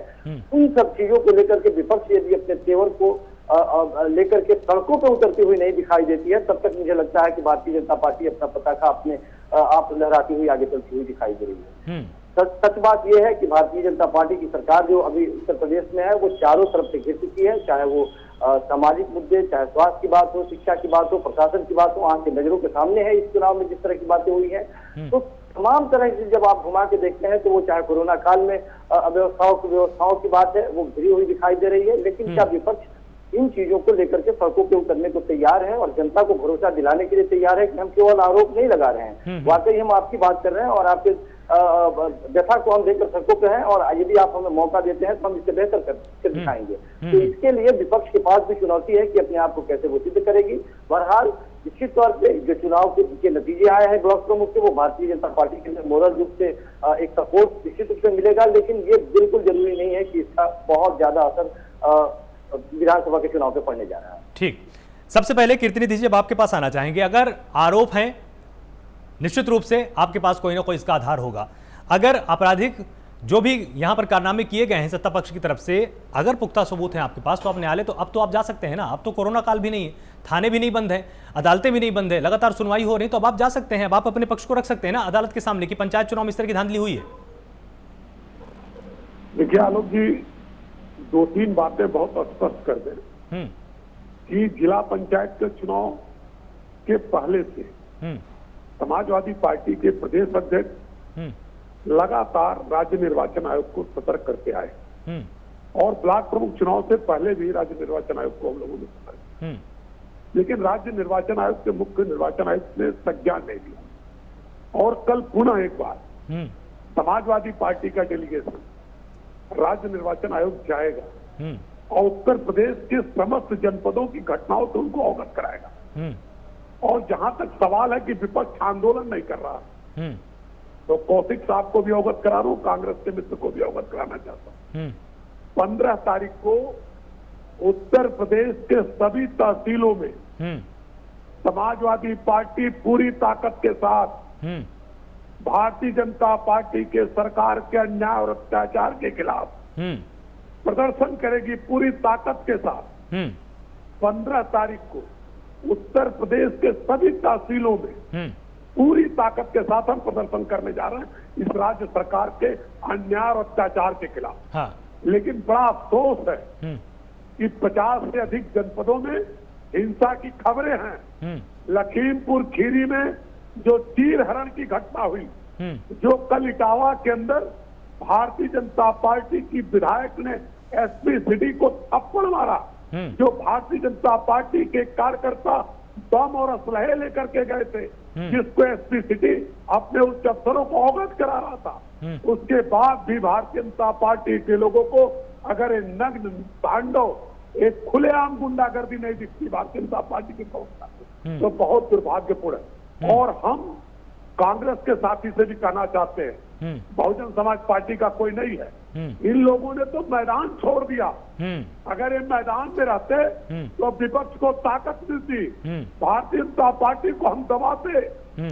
उन सब चीजों को लेकर के विपक्ष यदि अपने तेवर को लेकर के सड़कों पर उतरती हुई नहीं दिखाई देती है, तब तक मुझे लगता है कि भारतीय जनता पार्टी अपना पताका अपने आप लहराती हुई आगे चलती हुई दिखाई दे रही है। सच बात यह है कि भारतीय जनता पार्टी की सरकार जो अभी उत्तर प्रदेश में है वो चारों तरफ से घिर चुकी है, चाहे वो सामाजिक मुद्दे, चाहे स्वास्थ्य की बात हो, शिक्षा की बात हो, प्रशासन की बात हो, आंख की नजरों के सामने है इस चुनाव में जिस तरह की बातें हुई हैं। तो तमाम तरह से जब आप घुमा के देखते हैं तो वो चाहे कोरोना काल में व्यवस्थाओं की बात है वो घिरी हुई दिखाई दे रही है, लेकिन क्या विपक्ष इन चीजों को लेकर के सड़कों पे उतरने को तैयार है और जनता को भरोसा दिलाने के लिए तैयार है कि हम केवल आरोप नहीं लगा रहे हैं, वाकई हम आपकी बात कर रहे हैं और आपके व्यथा को हम देखकर सड़कों पे हैं, और यदि आप हमें मौका देते हैं तो हम इससे बेहतर करके दिखाएंगे। तो इसके लिए विपक्ष के पास भी चुनौती है कि अपने आप को कैसे वो सिद्ध करेगी। बहरहाल निश्चित तौर पे जो चुनाव के नतीजे आए हैं ब्लॉक प्रमुख से, वो भारतीय जनता पार्टी के लिए मोरल रूप से एक सपोर्ट निश्चित रूप से मिलेगा, लेकिन ये बिल्कुल जरूरी नहीं है कि इसका बहुत ज्यादा असर विधानसभा के चुनाव पे पड़ने जा रहा है। ठीक, सबसे पहले कीर्तिनिधि जब आपके पास आना चाहेंगे, अगर आरोप हैं निश्चित रूप से आपके पास कोई ना कोई इसका आधार होगा। अगर आपराधिक जो भी यहां पर कारनामे किए गए हैं सत्ता पक्ष की तरफ से, अगर पुख्ता सबूत हैं आपके पास तो आप न्यायालय तो अब तो आप जा सकते हैं ना। अब तो कोरोना काल भी नहीं है, थाने भी नहीं बंद है, अदालतें भी नहीं बंद है, लगातार सुनवाई हो रही, तो अब आप जा सकते हैं, अब आप अपने पक्ष को रख सकते हैं ना अदालत के सामने कि पंचायत चुनाव में इस तरह की धांधली हुई है। देखिए आलोक जी, 2-3 बातें बहुत स्पष्ट कर दें कि जिला पंचायत के चुनाव के पहले से समाजवादी पार्टी के प्रदेश अध्यक्ष लगातार राज्य निर्वाचन आयोग को सतर्क करते आए और ब्लॉक प्रमुख चुनाव से पहले भी राज्य निर्वाचन आयोग को हम लोगों ने सतर्क, लेकिन राज्य निर्वाचन आयोग के मुख्य निर्वाचन आयुक्त ने संज्ञान नहीं लिया। और कल पुनः एक बार समाजवादी पार्टी का डेलीगेशन राज्य निर्वाचन आयोग जाएगा और उत्तर प्रदेश के समस्त जनपदों की घटनाओं से उनको अवगत कराएगा। और जहां तक सवाल है कि विपक्ष आंदोलन नहीं कर रहा, तो कौशिक साहब को भी अवगत करा रहा हूं, कांग्रेस के मित्र को भी अवगत कराना चाहता हूं। 15 तारीख को उत्तर प्रदेश के सभी तहसीलों में समाजवादी पार्टी पूरी ताकत के साथ भारतीय जनता पार्टी के सरकार के अन्याय और अत्याचार के खिलाफ प्रदर्शन करेगी पूरी ताकत के साथ। 15 तारीख को उत्तर प्रदेश के सभी तहसीलों में पूरी ताकत के साथ हम प्रदर्शन करने जा रहे हैं इस राज्य सरकार के अन्याय और अत्याचार के खिलाफ। हाँ। लेकिन बड़ा अफसोस है कि 50 से अधिक जनपदों में हिंसा की खबरें हैं। लखीमपुर खीरी में जो चीर हरण की घटना हुई, जो कल इटावा के अंदर भारतीय जनता पार्टी की विधायक ने एसपी सिटी को थप्पड़ मारा, जो भारतीय जनता पार्टी के कार्यकर्ता बम और असलहे लेकर के गए थे, जिसको एसपी सिटी अपने उच्च अफसरों को अवगत करा रहा था, उसके बाद भी भारतीय जनता पार्टी के लोगों को अगर एक नग्न तांडव, एक खुलेआम गुंडागर्दी नहीं दिखती भारतीय जनता पार्टी के प्रवक्ता, तो बहुत दुर्भाग्यपूर्ण है। और हम कांग्रेस के साथी से भी कहना चाहते हैं, बहुजन समाज पार्टी का कोई नहीं है, इन लोगों ने तो मैदान छोड़ दिया। अगर ये मैदान में रहते तो विपक्ष को ताकत मिलती, भारतीय जनता पार्टी को हम दबाते।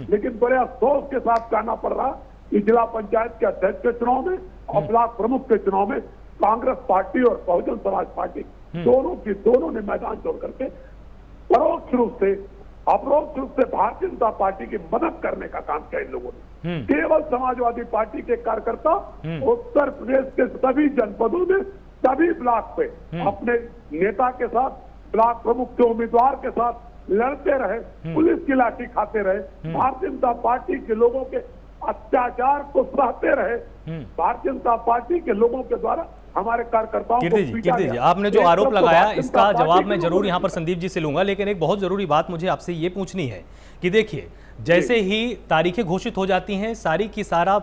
लेकिन बड़े अफसोस के साथ कहना पड़ रहा कि जिला पंचायत के अध्यक्ष के चुनाव में और ब्लॉक प्रमुख के चुनाव में कांग्रेस पार्टी और बहुजन समाज पार्टी दोनों ने मैदान छोड़ करके परोक्ष रूप से अपरोक्ष रूप से भारतीय जनता पार्टी की मदद करने का काम किया इन लोगों ने। केवल समाजवादी पार्टी के कार्यकर्ता उत्तर प्रदेश के सभी जनपदों में सभी ब्लॉक पे अपने नेता के साथ, ब्लॉक प्रमुख के उम्मीदवार के साथ लड़ते रहे, पुलिस की लाठी खाते रहे, भारतीय जनता पार्टी के लोगों के अत्याचार को सहते रहे, भारतीय जनता पार्टी के लोगों के द्वारा हमारे कार्यकर्ताओं को पीटा गया। आपने जो आरोप लगाया इसका जवाब मैं जरूर यहाँ पर संदीप जी से लूंगा, लेकिन एक बहुत जरूरी बात मुझे आपसे ये पूछनी है कि देखिए, जैसे ही तारीखें घोषित हो जाती हैं, सारी की सारा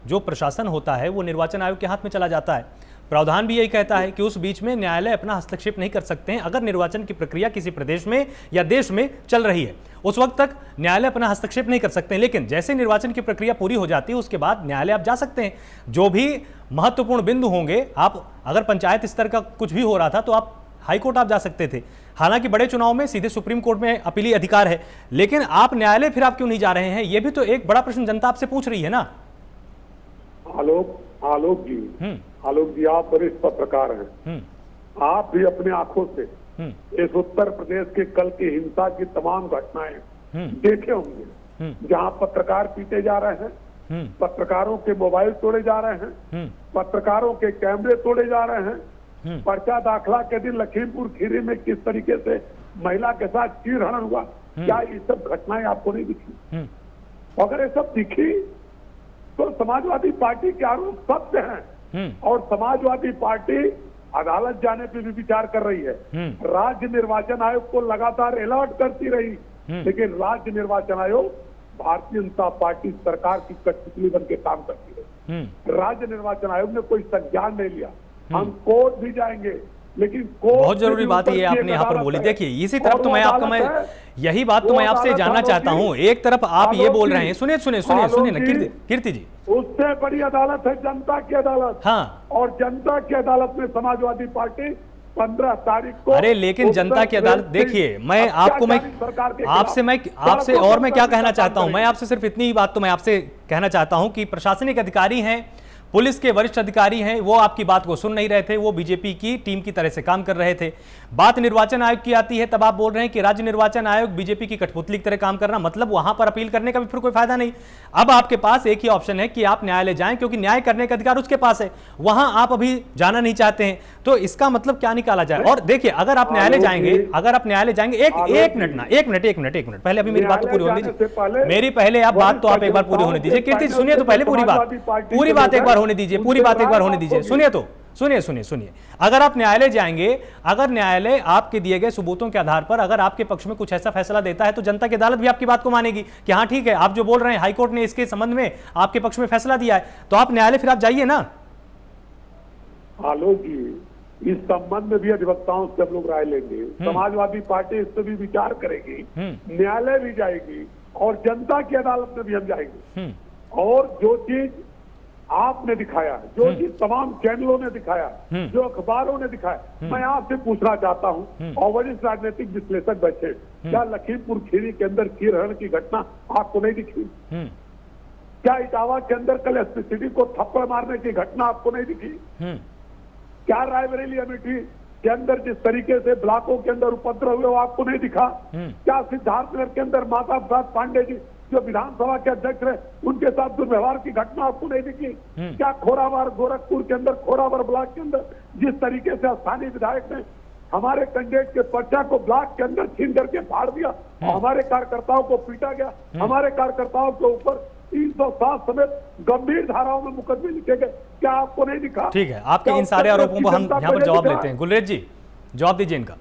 जो प्रशासन होता है वो निर्वाचन आयोग के हाथ में चला जाता है। प्रावधान भी यही कहता है कि उस बीच में न्यायालय अपना हस्तक्षेप नहीं कर सकते हैं। अगर निर्वाचन की प्रक्रिया किसी प्रदेश में या देश में चल रही है, उस वक्त तक न्यायालय अपना हस्तक्षेप नहीं कर सकते हैं। लेकिन जैसे निर्वाचन की प्रक्रिया पूरी हो जाती है, उसके बाद न्यायालय आप जा सकते हैं। जो भी महत्वपूर्ण बिंदु होंगे, आप अगर पंचायत स्तर का कुछ भी हो रहा था तो आप हाईकोर्ट आप जा सकते थे। हालांकि बड़े चुनाव में सीधे सुप्रीम कोर्ट में अपीली अधिकार है, लेकिन आप न्यायालय फिर आप क्यों नहीं जा रहे हैं? ये भी तो एक बड़ा प्रश्न जनता आपसे पूछ रही है ना। आलोक जी, आप वरिष्ठ पत्रकार हैं, आप भी अपने आंखों से इस उत्तर प्रदेश के कल की हिंसा की तमाम घटनाएं देखे होंगे, जहां पत्रकार पीटे जा रहे हैं, पत्रकारों के मोबाइल तोड़े जा रहे हैं, पत्रकारों के कैमरे तोड़े जा रहे हैं। पर्चा दाखिला के दिन लखीमपुर खीरी में किस तरीके से महिला के साथ चीरहरण हुआ, क्या ये सब घटनाएं आपको नहीं दिखी? अगर ये सब दिखी तो समाजवादी पार्टी के आरोप सत्य हैं और समाजवादी पार्टी अदालत जाने पे भी विचार कर रही है। राज्य निर्वाचन आयोग को लगातार अलर्ट करती रही, लेकिन राज्य निर्वाचन आयोग भारतीय जनता पार्टी सरकार की कठपुतली बन के काम करती रही। राज्य निर्वाचन आयोग ने कोई संज्ञान नहीं लिया। हम कोर्ट भी जाएंगे, लेकिन बहुत जरूरी बात ये आपने यहाँ पर बोली। देखिए, इसी तरफ तो मैं यही बात तो मैं आपसे जानना चाहता हूँ। एक तरफ आप ये बोल रहे हैं, सुनिए ना कीर्ति जी, उससे बड़ी अदालत है जनता की अदालत। हाँ, और जनता की अदालत में समाजवादी पार्टी 15 तारीख को, अरे लेकिन जनता की अदालत, देखिए मैं आपको आपसे और मैं क्या कहना चाहता हूं, मैं आपसे सिर्फ इतनी ही बात तो मैं आपसे कहना चाहता हूं कि प्रशासनिक अधिकारी हैं, पुलिस के वरिष्ठ अधिकारी हैं, वो आपकी बात को सुन नहीं रहे थे, वो बीजेपी की टीम की तरह से काम कर रहे थे। बात निर्वाचन आयोग की आती है तब आप बोल रहे हैं कि राज्य निर्वाचन आयोग बीजेपी की कठपुतली की तरह काम करना, मतलब वहां पर अपील करने का भी फिर कोई फायदा नहीं। अब आपके पास एक ही ऑप्शन है कि आप न्यायालय जाएं, क्योंकि न्याय करने का अधिकार उसके पास है, वहां आप अभी जाना नहीं चाहते हैं। तो इसका मतलब क्या निकाला जाए? और देखिए, अगर आप न्यायालय जाएंगे, एक मिनट पहले अभी मेरी बात तो पूरी होने दीजिए, मेरी पहले आप बात तो आप एक बार पूरी होने दीजिए। कीर्ति सुनिए तो पहले पूरी बात एक बार होने दीजिए, पूरी बात एक बार होने दीजिए। सुनिए, अगर आप न्यायालय जाएंगे, अगर न्यायालय आपके दिए गए सबूतों के आधार पर अगर आपके पक्ष में कुछ ऐसा फैसला देता है तो जनता की अदालत भी आपकी बात को मानेगी कि हाँ ठीक है, आप जो बोल रहे हैं हाईकोर्ट ने इसके संबंध में आपके पक्ष में फैसला दिया है, तो आप न्यायालय फिर आप जाइए ना। आलोक जी, इस संबंध में भी अधिवक्ताओं से हम लोग राय लेंगे, समाजवादी पार्टी इस पर भी विचार करेगी, न्यायालय भी जाएगी और जनता की अदालत में भी हम जाएंगे। और जो चीज आपने दिखाया, जो चीज तमाम चैनलों ने दिखाया, जो अखबारों ने दिखाया, मैं आपसे पूछना चाहता हूं, और वरिष्ठ राजनीतिक विश्लेषक बैठे, क्या लखीमपुर खीरी के अंदर चीरहरण की घटना आपको नहीं दिखी? क्या इटावा के अंदर कल एसपीसीडी को थप्पड़ मारने की घटना आपको नहीं दिखी? क्या रायबरेली अमेठी के अंदर जिस तरीके से ब्लॉकों के अंदर उपद्रव हुए वो आपको नहीं दिखा? क्या सिद्धार्थनगर के अंदर माता प्रसाद पांडे जी जो विधानसभा के अध्यक्ष रहे उनके साथ दुर्व्यवहार की घटना आपको नहीं दिखी? क्या खोरावर गोरखपुर के अंदर, खोरावर ब्लॉक के अंदर जिस तरीके से स्थानीय विधायक ने हमारे कैंडिडेट के पर्चा को ब्लॉक के अंदर छीन करके फाड़ दिया, हमारे कार्यकर्ताओं को पीटा गया, हमारे कार्यकर्ताओं के ऊपर 307 समेत गंभीर धाराओं में मुकदमे लिखे गए, क्या आपको नहीं दिखा? ठीक है, आपके इन सारे आरोपों को हम यहाँ पर जवाब लेते हैं। गुलरेज जी, जवाब दीजिए इनका।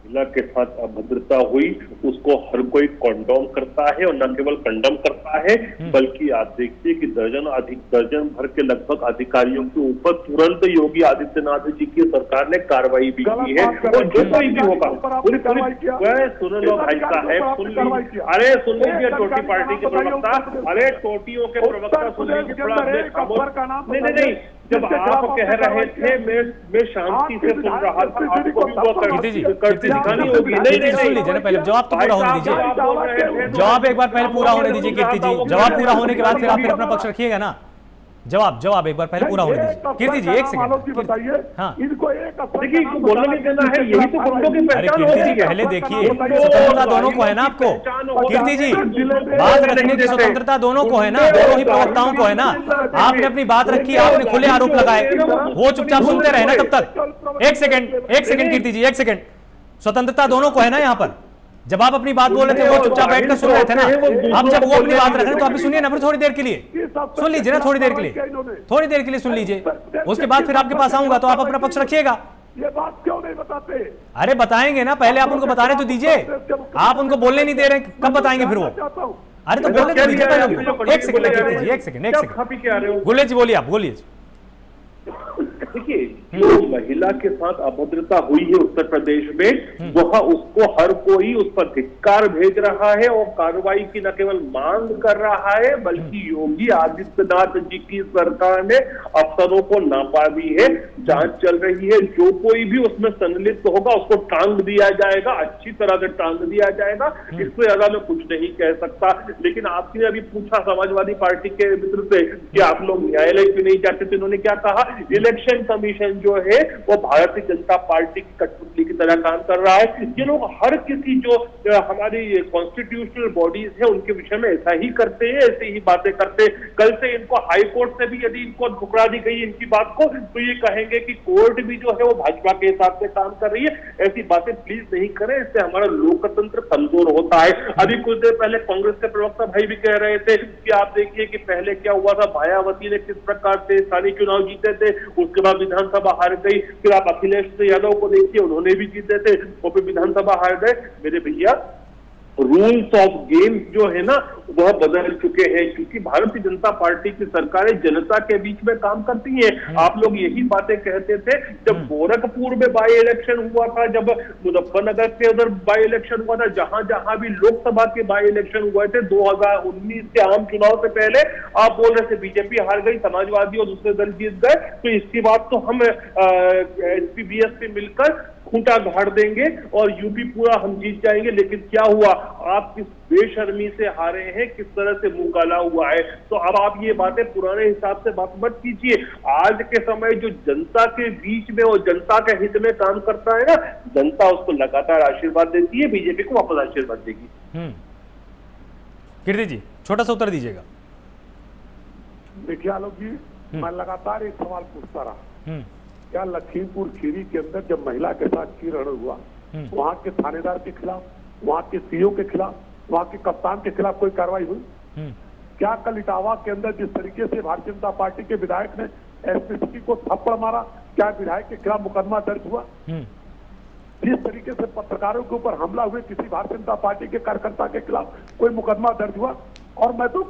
महिला के साथ अभद्रता हुई उसको हर कोई कंडोम करता है, और न केवल कंडम करता है बल्कि आप देखिए कि दर्जन भर के लगभग अधिकारियों के ऊपर तुरंत योगी आदित्यनाथ जी की सरकार ने कार्रवाई भी की है। और जो कोई भी होगा सुन लो भाई साहब, सुन लीजिए, अरे सुन लीजिए टोटी पार्टी के प्रवक्ता, अरे टोटियों के प्रवक्ता सुन लीजिए थोड़ा। नहीं, जब आप कह रहे थे मैं शांति से सुन रहा था, आपको भी वो दिखानी होगी। नहीं सुन लीजिए ना, पहले जवाब तो पूरा होने दीजिए, जवाब एक बार पहले पूरा होने दीजिए कीर्ति जी, जवाब पूरा होने के बाद फिर आप फिर अपना पक्ष रखिएगा ना। जवाब एक बार पहले पूरा होने दीजिए। कीर्ति जी एक सेकंड बताइए, इनको एक देखिए बोलने नहीं देना है, यही तो गुंडों की पहचान होती है। पहले देखिए, स्वतंत्रता दोनों को है ना आपको, कीर्ति जी बात रखने की स्वतंत्रता दोनों को है ना, दोनों ही प्रवक्ताओं को है ना। आपने अपनी बात रखी, आपने खुले आरोप लगाए, वो चुपचाप सुनते रहे ना तब तक। एक सेकंड कीर्ति जी, एक सेकंड, स्वतंत्रता दोनों को है ना यहाँ पर। जब आप अपनी बात बोल रहे थे वो चुपचाप बैठकर सुन रहे थे ना, अब जब वो अपनी बात रख रहे हैं तो आप भी सुनिए ना, फिर थोड़ी देर के लिए सुन लीजिए ना, थोड़ी देर के लिए सुन लीजिए, उसके बाद फिर आपके पास आऊंगा तो आप अपना पक्ष रखिएगा। ये बात क्यों नहीं बताते? अरे बताएंगे ना, पहले आप उनको बता रहे तो दीजिए, आप उनको बोलने नहीं दे रहे, कब बताएंगे फिर वो? अरे तो बोलने तो दीजिए पहले। एक सेकंड गुलेज जी बोलिए, आप बोलिए। देखिए, जो महिला के साथ अभद्रता हुई है उत्तर प्रदेश में, वह उसको हर कोई उस पर धिक्कार भेज रहा है और कार्रवाई की न केवल मांग कर रहा है बल्कि योगी आदित्यनाथ जी की सरकार ने अफसरों को नापा भी है। जांच चल रही है, जो कोई भी उसमें संलिप्त होगा उसको टांग दिया जाएगा, अच्छी तरह से टांग दिया जाएगा। इससे ज्यादा मैं कुछ नहीं कह सकता। लेकिन आपने अभी पूछा समाजवादी पार्टी के मित्र से कि आप लोग न्यायालय क्यों नहीं जाते, तो इन्होंने क्या कहा, इलेक्शन कमीशन जो है वो भारतीय जनता पार्टी की कठपुतली की तरह काम कर रहा है। ये लोग हर किसी जो हमारी कॉन्स्टिट्यूशनल बॉडीज है उनके विषय में ऐसा ही करते हैं, ऐसे ही बातें करते हैं। कल से इनको हाई कोर्ट से भी यदि इनको ठुकरा दी गई इनकी बात को तो ये कहेंगे कि कोर्ट भी जो है वो भाजपा के हिसाब से काम कर रही है। ऐसी बातें प्लीज नहीं करें, इससे हमारा लोकतंत्र कमजोर होता है। अभी कुछ देर पहले कांग्रेस के प्रवक्ता भाई भी कह रहे थे कि आप देखिए कि पहले क्या हुआ था, मायावती ने किस प्रकार से स्थानीय चुनाव जीते थे, उसके बाद विधानसभा हार गई। फिर आप अखिलेश यादव को देखिए, उन्होंने भी जीते थे और फिर विधानसभा हार गए। मेरे भैया रूल्स ऑफ गेम जो है ना वह बदल चुके हैं, क्योंकि भारतीय जनता पार्टी की सरकारें जनता के बीच में काम करती हैं। आप लोग यही बातें कहते थे जब गोरखपुर में बाई इलेक्शन हुआ था, जब मुजफ्फरनगर के उधर बाई इलेक्शन हुआ था, जहां जहां भी लोकसभा के बाई इलेक्शन हुए थे 2019 के आम चुनाव से पहले, आप बोल रहे थे बीजेपी हार गई, समाजवादी और दूसरे दल जीत गए। तो इसकी बात तो हम एसपी बीएसपी मिलकर खूंटा गाड़ देंगे और यूपी पूरा हम जीत जाएंगे। लेकिन क्या हुआ, आप किस बेशर्मी से हारे हैं, किस तरह से मुंह काला हुआ है। तो अब आप ये बातें पुराने हिसाब से बात मत कीजिए। आज के समय जो जनता के बीच में और जनता के हित में काम करता है ना, जनता उसको लगातार आशीर्वाद देती है, बीजेपी को वापस आशीर्वाद देगी। कीर्ति जी छोटा सा उत्तर दीजिएगा। देखिए आलोक जी, मैं लगातार एक सवाल पूछता रहा, क्या लखीमपुर खीरी के अंदर जब महिला के साथ छीनड़ हुआ, वहां के थानेदार के खिलाफ, वहां के सीओ के खिलाफ, वहां के कप्तान के खिलाफ कोई कार्रवाई हुई? क्या कल इटावा के अंदर जिस तरीके से भारतीय जनता पार्टी के विधायक ने एसपी को थप्पड़ मारा, क्या विधायक के खिलाफ मुकदमा दर्ज हुआ? जिस तरीके से पत्रकारों के ऊपर हमला हुए, किसी भारतीय जनता पार्टी के कार्यकर्ता के खिलाफ कोई मुकदमा दर्ज हुआ? और मैं तो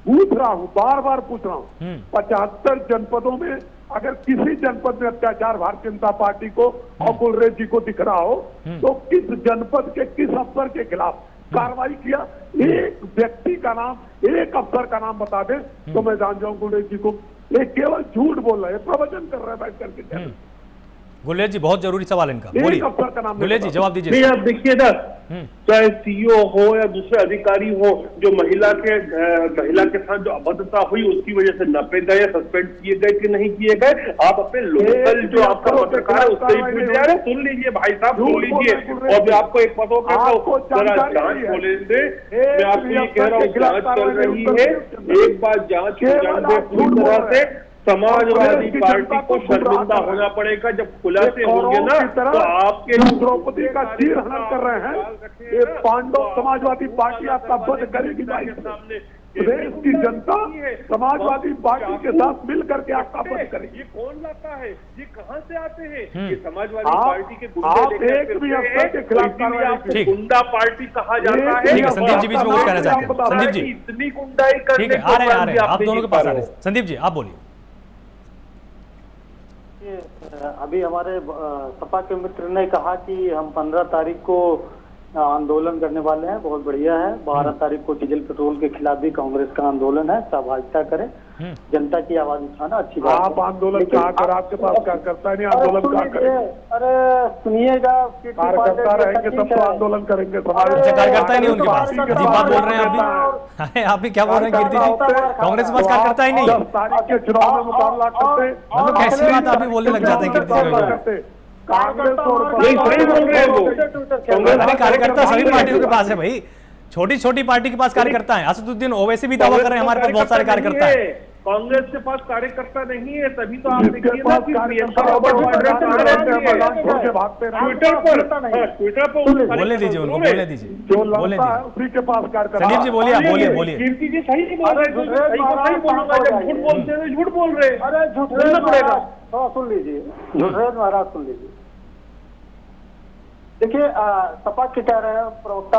पूछ रहा हूं, बार बार पूछ रहा हूं, 75 जनपदों में अगर किसी जनपद में अत्याचार भारतीय जनता पार्टी को और गुलरेज जी को दिख रहा हो, तो किस जनपद के किस अफसर के खिलाफ कार्रवाई किया? एक व्यक्ति का नाम, एक अफसर का नाम बता दें तो मैं जान जाऊं गुलरेज जी को। ये केवल झूठ बोल रहे हैं, प्रवचन कर रहे हैं बैठ करके। गुलेज जी बहुत जरूरी सवाल इनका, बोलिए गुलेज जी जवाब दीजिए। नहीं, आप देखिए ना, चाहे सीईओ हो या दूसरे अधिकारी हो, जो महिला के साथ जो अभद्रता हुई उसकी वजह से नपे गए, सस्पेंड किए गए कि नहीं किए गए, आप अपने लोकल जो आपका पत्रकार है उससे ही पूछ रहे हैं। सुन लीजिए भाई साहब, सुन लीजिए। और मैं आपको एक बातों का जांच खोले दे, मैं आपको ये कह रहा हूँ, जांच चल रही है, एक बार जांच हो जाए पूरी तरह से, समाजवादी पार्टी को शर्मिंदा होना पड़ेगा। जब खुलासे होंगे ना तो आपके द्रौपदी का चीर हनन कर रहे हैं, ये पांडव समाजवादी पार्टी आपका वध करेगी भाई सामने। देश की जनता समाजवादी पार्टी के साथ मिलकर के आपका वध करेगी। ये कौन लाता है, ये कहां से आते हैं? ये समाजवादी पार्टी के गुंडे आप एक भी अफसर के खिलाफ कार्रवाई, गुंडा पार्टी कहा जाता है। संदीप जी बीच में कुछ कहना चाहते हैं। संदीप जी इतनी गुंडाई करने, ठीक है, आ रहे हैं आप दोनों के पास आ रहे हैं। संदीप जी आप बोलिए। अभी हमारे सपा के मित्र ने कहा कि हम 15 तारीख को आंदोलन करने वाले हैं, बहुत बढ़िया है। 12 तारीख को डीजल पेट्रोल के खिलाफ भी कांग्रेस का आंदोलन है, सहभागिता करें, जनता की आवाज उठाना अच्छी बात है। आप आंदोलन कहाँ कर, आपके पास क्या करता है? नहीं आंदोलन कहाँ करेंगे? अरे सुनिएगा, कार्यकर्ता रहेंगे तब तो आंदोलन करेंगे। कार्यकर्ता ही नहीं उनके पास, अजीब बात बोल रहे हैं आप भी। आप भी क्या बोल रहे हैं कीर्ति जी, कांग्रेस के पास कार्यकर्ता ही नहीं। 10 तारीख के चुनाव में मुकाबला करते, मतलब कैसी बात आप भी बोलने लग जाते हैं कीर्ति जी। कांग्रेस और सही बोल रहे हैं वो। अरे कार्यकर्ता सभी पार्टियों के पास है भाई, छोटी छोटी पार्टी के पास कार्यकर्ता है। असदुद्दीन ओवैसी भी दावा कर रहे हैं हमारे पास बहुत सारे कार्यकर्ता है। कांग्रेस के पास कार्यकर्ता नहीं है, तभी तो आप देखिए ट्विटर पर बोलने दीजिए उनको, बोलने दीजिए, जो बोलने लड़ता है दीजिए। उसी के पास कार्यकर्ता। संदीप जी बोलिए, आप बोलिए बोलिए। कीर्ति जी सही बोल रहे हैं, सही बोलूंगा, जब झूठ बोलते हैं झूठ बोल रहे हैं। अरे झूठ पड़ेगा, सुन लीजिए, झूठरेज महाराज सुन लीजिए। देखिए सपा के कह रहे हैं प्रवक्ता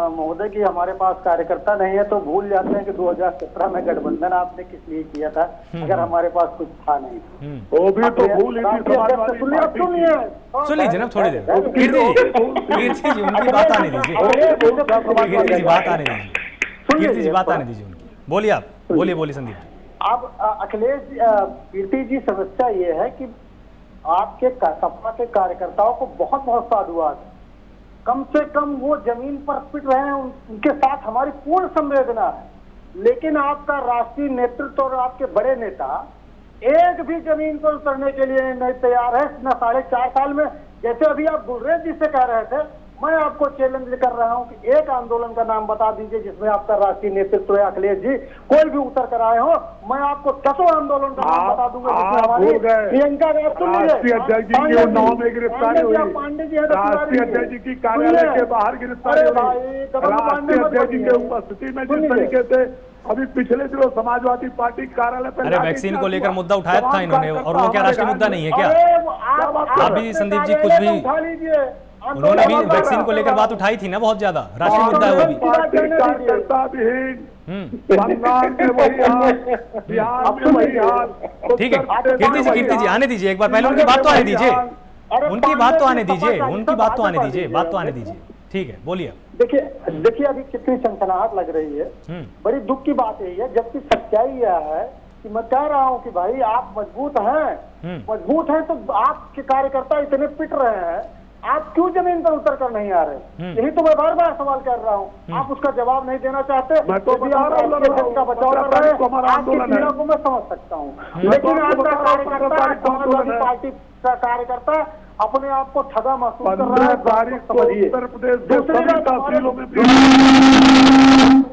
महोदय कि हमारे पास कार्यकर्ता नहीं है, तो भूल जाते हैं कि 2017 में गठबंधन आपने किस लिए किया था, अगर हमारे पास कुछ था नहीं। वो भी तो भूल ही थी समाजवादी पार्टी। सुन लीजिए ना थोड़ी देर, कीर्ति जी उनकी बात आने दीजिए, कीर्ति जी बात आने दीजिए, कीर्ति जी बात आने दीजिए उनकी। बोलिए आप, बोलिए संदीप जी। अब अखिलेश कीर्ति जी, समस्या ये है कि आपके सपा के कार्यकर्ताओं को बहुत बहुत साधुवाद, कम से कम वो जमीन पर पिट रहे हैं, उनके साथ हमारी पूर्ण संवेदना है। लेकिन आपका राष्ट्रीय नेतृत्व और आपके बड़े नेता एक भी जमीन पर उतरने के लिए नहीं तैयार है न 4.5 साल में। जैसे अभी आप गुलरेज जी से कह रहे थे, मैं आपको चैलेंज कर रहा हूं कि एक आंदोलन का नाम बता दीजिए जिसमें आपका राष्ट्रीय नेतृत्व है, अखिलेश जी कोई भी उतर कर आए हो, मैं आपको 10 आंदोलन का नाम बता दूंगा जिसमें हमारी प्रियंका राष्ट्रीय अध्यक्ष जी की उन्नाव में गिरफ्तारी हुई, राष्ट्रीय अध्यक्ष जी की कार्यालय के बाहर गिरफ्तारी हुई, राष्ट्रीय अध्यक्ष जी के उपस्थिति में जिस तरीके से अभी पिछले दिनों समाजवादी पार्टी कार्यालय पर अरे वैक्सीन को लेकर मुद्दा उठाया था इन्होंने, और वो क्या राष्ट्रीय मुद्दा नहीं है क्या? अभी संदीप जी कुछ भी, उन्होंने भी वैक्सीन को लेकर बात उठाई थी ना, बहुत ज्यादा राष्ट्रीय मुद्दा है वो भी। ठीक है कीर्ति जी आने दीजिए एक बार, पहले उनकी बात तो आने दीजिए, उनकी बात तो आने दीजिए, उनकी बात तो आने दीजिए, बात तो आने दीजिए। ठीक है बोलिए। देखिए अभी कितनी सनसनाहट लग रही है, बड़ी दुख की बात यही है, जबकि सच्चाई यह है कि मैं कह रहा हूं कि भाई आप मजबूत हैं तो आपके कार्यकर्ता इतने पिट रहे हैं, आप क्यों जमीन पर उतर कर नहीं आ रहे? यही तो मैं बार बार सवाल कर रहा हूँ, आप उसका जवाब नहीं देना चाहते। मैं तो यदि बता आप रहा हूँ, राष्ट्रीय हित का बचाव कर रहे तो हमारा हैं, आपकी आंदोलन है। पीड़ा को मैं समझ सकता हूँ, लेकिन आज का कार्यकर्ता, समाजवादी पार्टी का कार्यकर्ता अपने आप को ठगा महसूस कर रहा 15 है। तारीख को समझिए, उत्तर प्रदेश के दूसरी सभी बात, तहसीलों में भी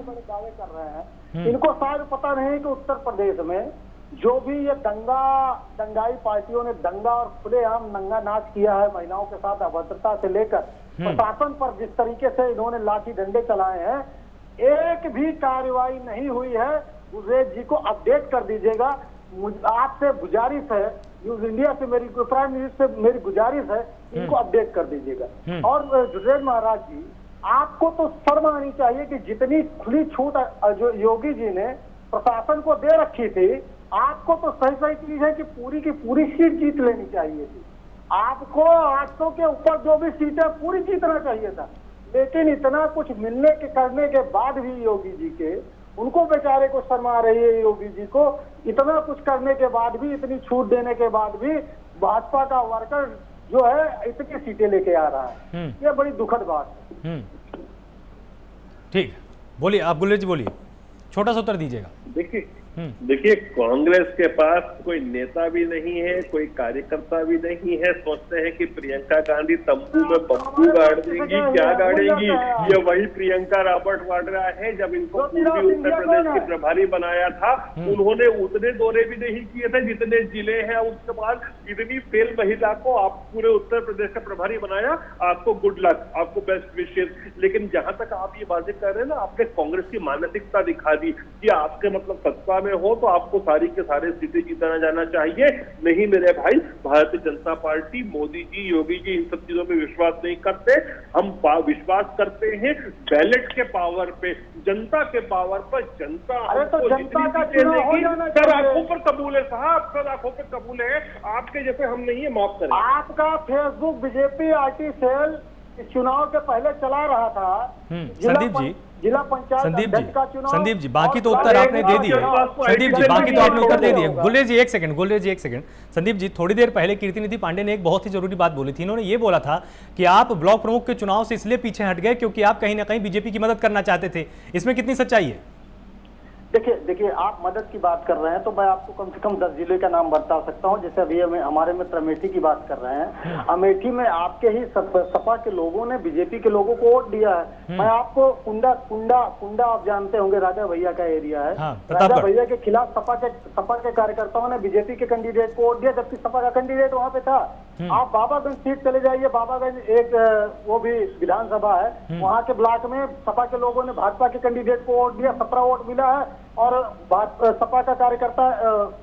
बड़े दावे कर रहे हैं, इनको शायद पता नहीं कि उत्तर प्रदेश में जो भी ये दंगाई पार्टियों ने दंगा और खुलेआम नंगा नाच किया है महिलाओं के साथ अभद्रता से लेकर प्रशासन पर जिस तरीके से इन्होंने लाठी डंडे चलाए हैं, एक भी कार्रवाई नहीं हुई है। गुर्रेज जी को अपडेट कर दीजिएगा। आपसे गुजारिश है, न्यूज इंडिया से मेरी, प्राइम मिनिस्टर से मेरी गुजारिश है, इनको अपडेट कर दीजिएगा। और गुर्रेज महाराज जी, आपको तो शर्म आनी चाहिए कि जितनी खुली छूट जो योगी जी ने प्रशासन को दे रखी थी, आपको तो सही सही चीज है कि पूरी की पूरी सीट जीत लेनी चाहिए थी। आपको 800 के ऊपर जो भी सीटें पूरी जीतना चाहिए था, लेकिन इतना कुछ मिलने के करने के बाद भी योगी जी के, उनको बेचारे को शर्म आ रही है योगी जी को, इतना कुछ करने के बाद भी, इतनी छूट देने के बाद भी भाजपा का वर्कर जो है इतनी सीटें लेके आ रहा है। ये बड़ी दुखद बात है। ठीक, बोलिए आप गुलेर जी, बोलिए, छोटा सा उत्तर दीजिएगा। देखिए कांग्रेस के पास कोई नेता भी नहीं है, कोई कार्यकर्ता भी नहीं है। सोचते हैं कि प्रियंका गांधी तंबू में बम्बू गाड़ देंगी, क्या गाड़ेंगी? ये वही प्रियंका रॉबर्ट वाड्रा है। जब इनको पूर्वी उत्तर प्रदेश की प्रभारी बनाया था, उन्होंने उतने दौरे भी नहीं किए थे जितने जिले हैं। उसके बाद इतनी फेल महिला को आप पूरे उत्तर प्रदेश का प्रभारी बनाया, आपको गुड लक, आपको बेस्ट विशेष। लेकिन जहां तक आप ये बातें कर रहे हैं ना, आपने कांग्रेस की मानसिकता दिखा दी कि आपके मतलब सत्ता में हो तो आपको सारी के सारे सीटें जीतना जाना चाहिए। नहीं मेरे भाई, भारतीय जनता पार्टी, मोदी जी, योगी जी इन सब चीजों पे विश्वास नहीं करते। हम विश्वास करते हैं बैलेट के पावर पे, जनता के पावर पर। जनता तो जनता का चुनाव हो जाना चाहिए। सर आंखों पर कबूल है साहब, सर आंखों पर कबूल है। आपके जैसे हम नहीं है, माफ करें। आपका फेसबुक बीजेपी आईटी सेल चुनाव के पहले चला रहा था। संदीप जी, जिला पंचायत अध्यक्ष का चुनाव। संदीप जी, बाकी तो उत्तर आपने दे दिए। संदीप जी, बाकी तो आपने उत्तर दे दिए। गुलेर जी एक सेकंड। संदीप जी, थोड़ी देर पहले कीर्तिनिधि पांडे ने एक बहुत ही जरूरी बात बोली थी। इन्होंने ये बोला था कि आप ब्लॉक प्रमुख के चुनाव से इसलिए पीछे हट गए क्योंकि आप कहीं ना कहीं बीजेपी की मदद करना चाहते थे। इसमें कितनी सच्चाई है? देखिए आप मदद की बात कर रहे हैं तो मैं आपको कम से कम 10 जिले का नाम बता सकता हूं। जैसे अभी हमारे मित्र अमेठी की बात कर रहे हैं। अमेठी में आपके ही सपा के लोगों ने बीजेपी के लोगों को वोट दिया है। मैं आपको कुंडा आप जानते होंगे, राजा भैया का एरिया है। राजा भैया के खिलाफ सपा के कार्यकर्ताओं ने बीजेपी के कैंडिडेट को वोट दिया, जबकि सपा का कैंडिडेट वहां पे था। आप बाबागंज सीट चले जाइए, बाबागंज एक वो भी विधानसभा है, वहां के ब्लॉक में सपा के लोगों ने भाजपा के कैंडिडेट को वोट दिया, 17 वोट मिला है। और सपा का कार्यकर्ता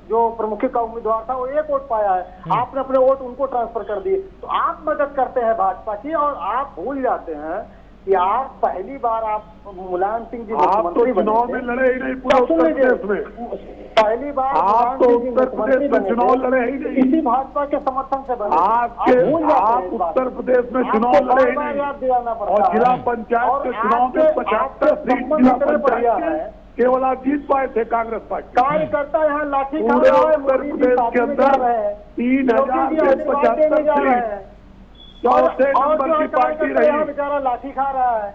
जो प्रमुख का उम्मीदवार था वो 1 वोट पाया है। आपने अपने वोट उनको ट्रांसफर कर दिए। तो आप मदद करते हैं भाजपा की और आप भूल जाते हैं कि आप पहली बार आप मुलायम सिंह जी मुख्यमंत्री चुनाव में लड़े ही नहीं पूरे उत्तर प्रदेश में। पहली बार आप तो उत्तर प्रदेश में चुनाव लड़े ही नहीं, इसी भाजपा के समर्थन से बने। आप उत्तर प्रदेश में चुनाव लड़े ही नहीं और जिला पंचायत के चुनाव में 75 सीट जिला पंचायत के केवल आप जीत पाए थे कांग्रेस पार्टी। कार्यकर्ता यहाँ लाठी खा पूरे रहा है, उत्तर प्रदेश के अंदर 3075 सीट चौथे नंबर की पार्टी रही। बेचारा लाठी खा रहा है।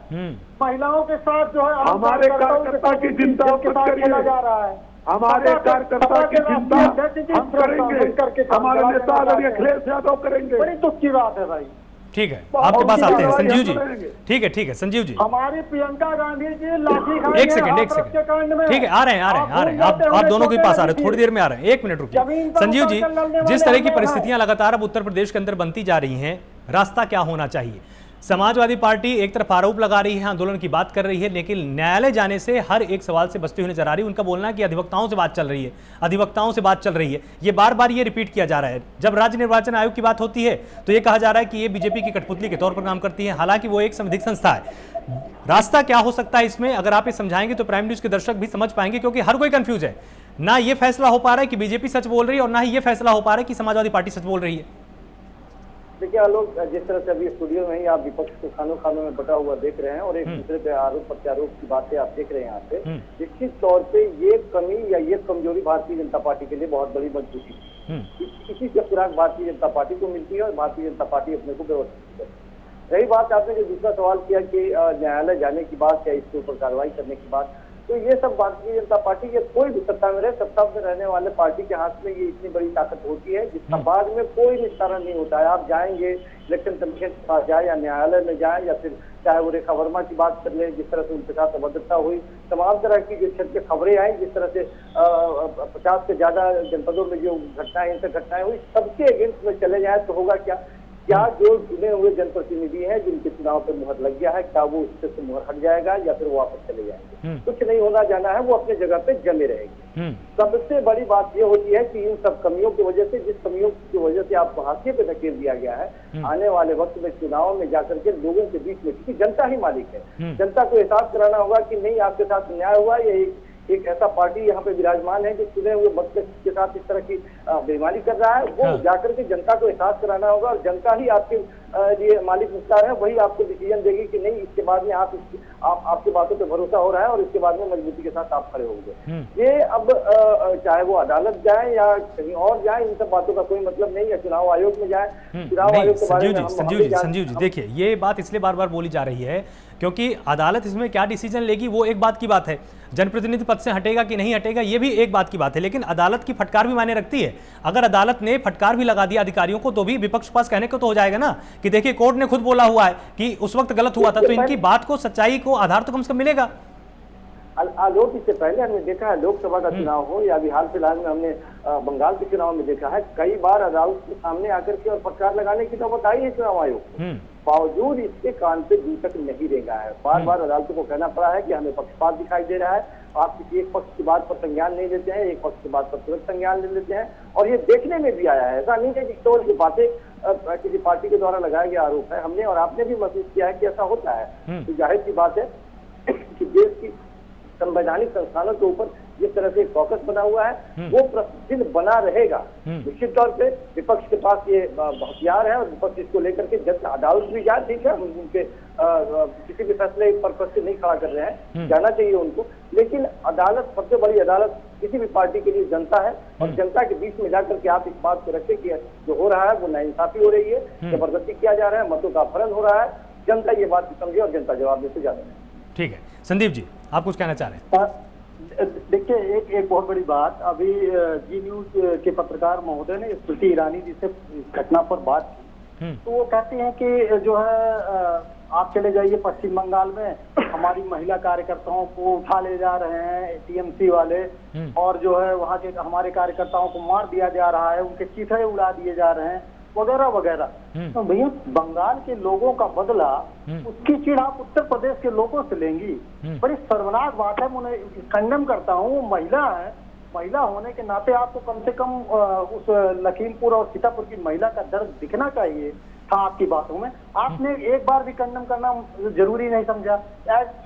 महिलाओं के साथ जो है हमारे कार्यकर्ता की चिंता मत करिए, जा रहा है। हमारे कार्यकर्ता की चिंता हम करेंगे, हमारे नेता आदरणीय अखिलेश यादव करेंगे। बड़ी दुख की बात है भाई। ठीक है, आपके पास आते हैं संजीव जी। ठीक है संजीव जी। हमारी प्रियंका गांधी जी लाठी खा एक सेकंड ठीक है, आ रहे हैं आप दोनों के पास आ रहे हैं, थोड़ी देर में आ रहे हैं। 1 मिनट रुकिए संजीव जी। जिस तरह की परिस्थितियां लगातार अब उत्तर प्रदेश के अंदर बनती जा रही हैं, रास्ता क्या होना चाहिए? समाजवादी पार्टी एक तरफ आरोप लगा रही है, आंदोलन की बात कर रही है, लेकिन न्यायालय जाने से हर एक सवाल से बचती हुई नजर आ रही है। उनका बोलना है कि अधिवक्ताओं से बात चल रही है, ये बार बार ये रिपीट किया जा रहा है। जब राज्य निर्वाचन आयोग की बात होती है तो ये कहा जा रहा है कि ये बीजेपी की कठपुतली के तौर पर काम करती है, हालांकि वो एक संविधिक संस्था है। रास्ता क्या हो सकता है इसमें, अगर आप ये समझाएंगे तो प्राइम न्यूज के दर्शक भी समझ पाएंगे, क्योंकि हर कोई कंफ्यूज है। ना ये फैसला हो पा रहा है कि बीजेपी सच बोल रही है और ना ही ये फैसला हो पा रहा है कि समाजवादी पार्टी सच बोल रही है। देखिए आलोक, जिस तरह से अभी स्टूडियो में ही आप विपक्ष को खानों में बटा हुआ देख रहे हैं और एक दूसरे पे आरोप प्रत्यारोप की बातें आप देख रहे हैं यहाँ पे, निश्चित तौर पे ये कमी या ये कमजोरी भारतीय जनता पार्टी के लिए बहुत बड़ी बन चुकी है। इसी से सुराग भारतीय जनता पार्टी को मिलती है और भारतीय जनता पार्टी अपने को व्यवस्थित करती है। रही बात आपने जो दूसरा सवाल किया कि न्यायालय जाने की बात या इसके ऊपर कार्रवाई करने की बात, तो ये सब भारतीय जनता पार्टी के कोई भी सत्ता में रहे, सत्ता में रहने वाले पार्टी के हाथ में ये इतनी बड़ी ताकत होती है जिसका बाद में कोई निस्तारण नहीं होता है। आप जाएंगे इलेक्शन कमीशन के पास जाए या न्यायालय में जाए, या फिर चाहे वो रेखा वर्मा की बात कर ले, जिस तरह से उनके साथ अभद्रता हुई, तमाम तरह की जो छठ के खबरें आई, जिस तरह से 50 से ज्यादा जनपदों में जो घटनाएं, हिंसक घटनाएं हुई, सबके अगेंस्ट में चले जाए तो होगा क्या जो चुने हुए जनप्रतिनिधि हैं जिनके चुनाव पर मुहर लग गया है, क्या वो उससे से मुहर हट जाएगा या फिर वो वापस चले जाएंगे? कुछ नहीं होना जाना है, वो अपने जगह पे जमे रहेंगे। सबसे बड़ी बात ये होती है कि इन सब कमियों की वजह से, जिस कमियों की वजह से आपको हाशिए पे धकेल दिया गया है, आने वाले वक्त में चुनाव में जाकर के लोगों के बीच में, क्योंकि जनता ही मालिक है, जनता को एहसास कराना होगा कि नहीं आपके साथ न्याय हुआ, ये एक ऐसा पार्टी यहाँ पे विराजमान है जो चुने हुए मत के साथ इस तरह की बेईमानी कर रहा है, वो जाकर के जनता को एहसास कराना होगा, और जनता ही आपके लिए मालिक मुख्तार है, वही आपको डिसीजन देगी कि नहीं इसके बाद में आपकी बातों पे भरोसा हो रहा है और इसके बाद में मजबूती के साथ आप खड़े होंगे। ये अब चाहे वो अदालत जाए या कहीं और जाए, इन सब बातों का कोई मतलब नहीं है। चुनाव आयोग में जाए, चुनाव आयोग के बारे में संजीव जी देखिए, ये बात इसलिए बार बार बोली जा रही है क्योंकि अदालत इसमें क्या डिसीजन लेगी वो एक बात की बात है, जनप्रतिनिधि पद से हटेगा कि नहीं हटेगा ये भी एक बात की बात है, लेकिन अदालत की फटकार भी मायने रखती है। अगर अदालत ने फटकार भी लगा दिया अधिकारियों को तो भी विपक्ष पास कहने को तो हो जाएगा ना कि देखिए कोर्ट ने खुद बोला हुआ है कि उस वक्त गलत हुआ था, तो इनकी बात को, सच्चाई को आधार तो कम से कम मिलेगा। आलोक, इससे पहले हमने देखा है लोकसभा का चुनाव हो या अभी हाल फिलहाल में हमने बंगाल के चुनाव में देखा है, कई बार अदालत के सामने आकर के और फटकार लगाने की नौबत आई है चुनाव आयोग को, बावजूद इसके कान पे दूर तक नहीं रेंगा है। बार बार अदालतों को कहना पड़ा है कि हमें पक्षपात दिखाई दे रहा है, आप किसी एक पक्ष की बात पर संज्ञान नहीं लेते हैं, एक पक्ष की बात पर तुरंत संज्ञान ले लेते हैं, और ये देखने में भी आया है। ऐसा नहीं है कि केवल ये बातें किसी पार्टी के द्वारा लगाया गया आरोप है, हमने और आपने भी महसूस किया है कि ऐसा होता है। तो जाहिर सी बात है कि देश की संवैधानिक संस्थानों के ऊपर जिस तरह से फोकस बना हुआ है वो प्रतिदिन बना रहेगा। निश्चित तौर पे विपक्ष के पास ये हथियार है और विपक्ष इसको लेकर के जब अदालत भी जाए, ठीक है, उनके किसी भी फैसले पर्पज से नहीं खड़ा कर रहे हैं, जाना चाहिए उनको, लेकिन अदालत, सबसे बड़ी अदालत किसी भी पार्टी के लिए जनता है, और जनता के बीच में जाकर के आप इस बात को रखें कि जो हो रहा है वो नाइंसाफी हो रही है, जबरदस्ती किया जा रहा है, मतों का अपहरण हो रहा है, जनता ये बात समझे और जनता जवाब देते जा रहे हैं। ठीक है संदीप जी, आप कुछ कहना चाह रहे हैं? देखिए, एक बहुत बड़ी बात, अभी जी न्यूज के पत्रकार महोदय ने स्मृति ईरानी जी से घटना पर बात की, तो वो कहती हैं कि जो है आप चले जाइए पश्चिम बंगाल में, हमारी महिला कार्यकर्ताओं को उठा ले जा रहे हैं टीएमसी वाले, और जो है वहाँ के हमारे कार्यकर्ताओं को मार दिया जा रहा है, उनके चिथड़े उड़ा दिए जा रहे हैं, वगैरह वगैरह। तो भैया, बंगाल के लोगों का बदला उसकी चिढ़ आप उत्तर प्रदेश के लोगों से लेंगी? बड़ी शर्मनाक बात है, मैं खंडन करता हूँ। महिला है, महिला होने के नाते आपको कम से कम उस लखीमपुर और सीतापुर की महिला का दर्द दिखना चाहिए था आपकी बातों में। आपने एक बार भी कंडम करना जरूरी नहीं समझा।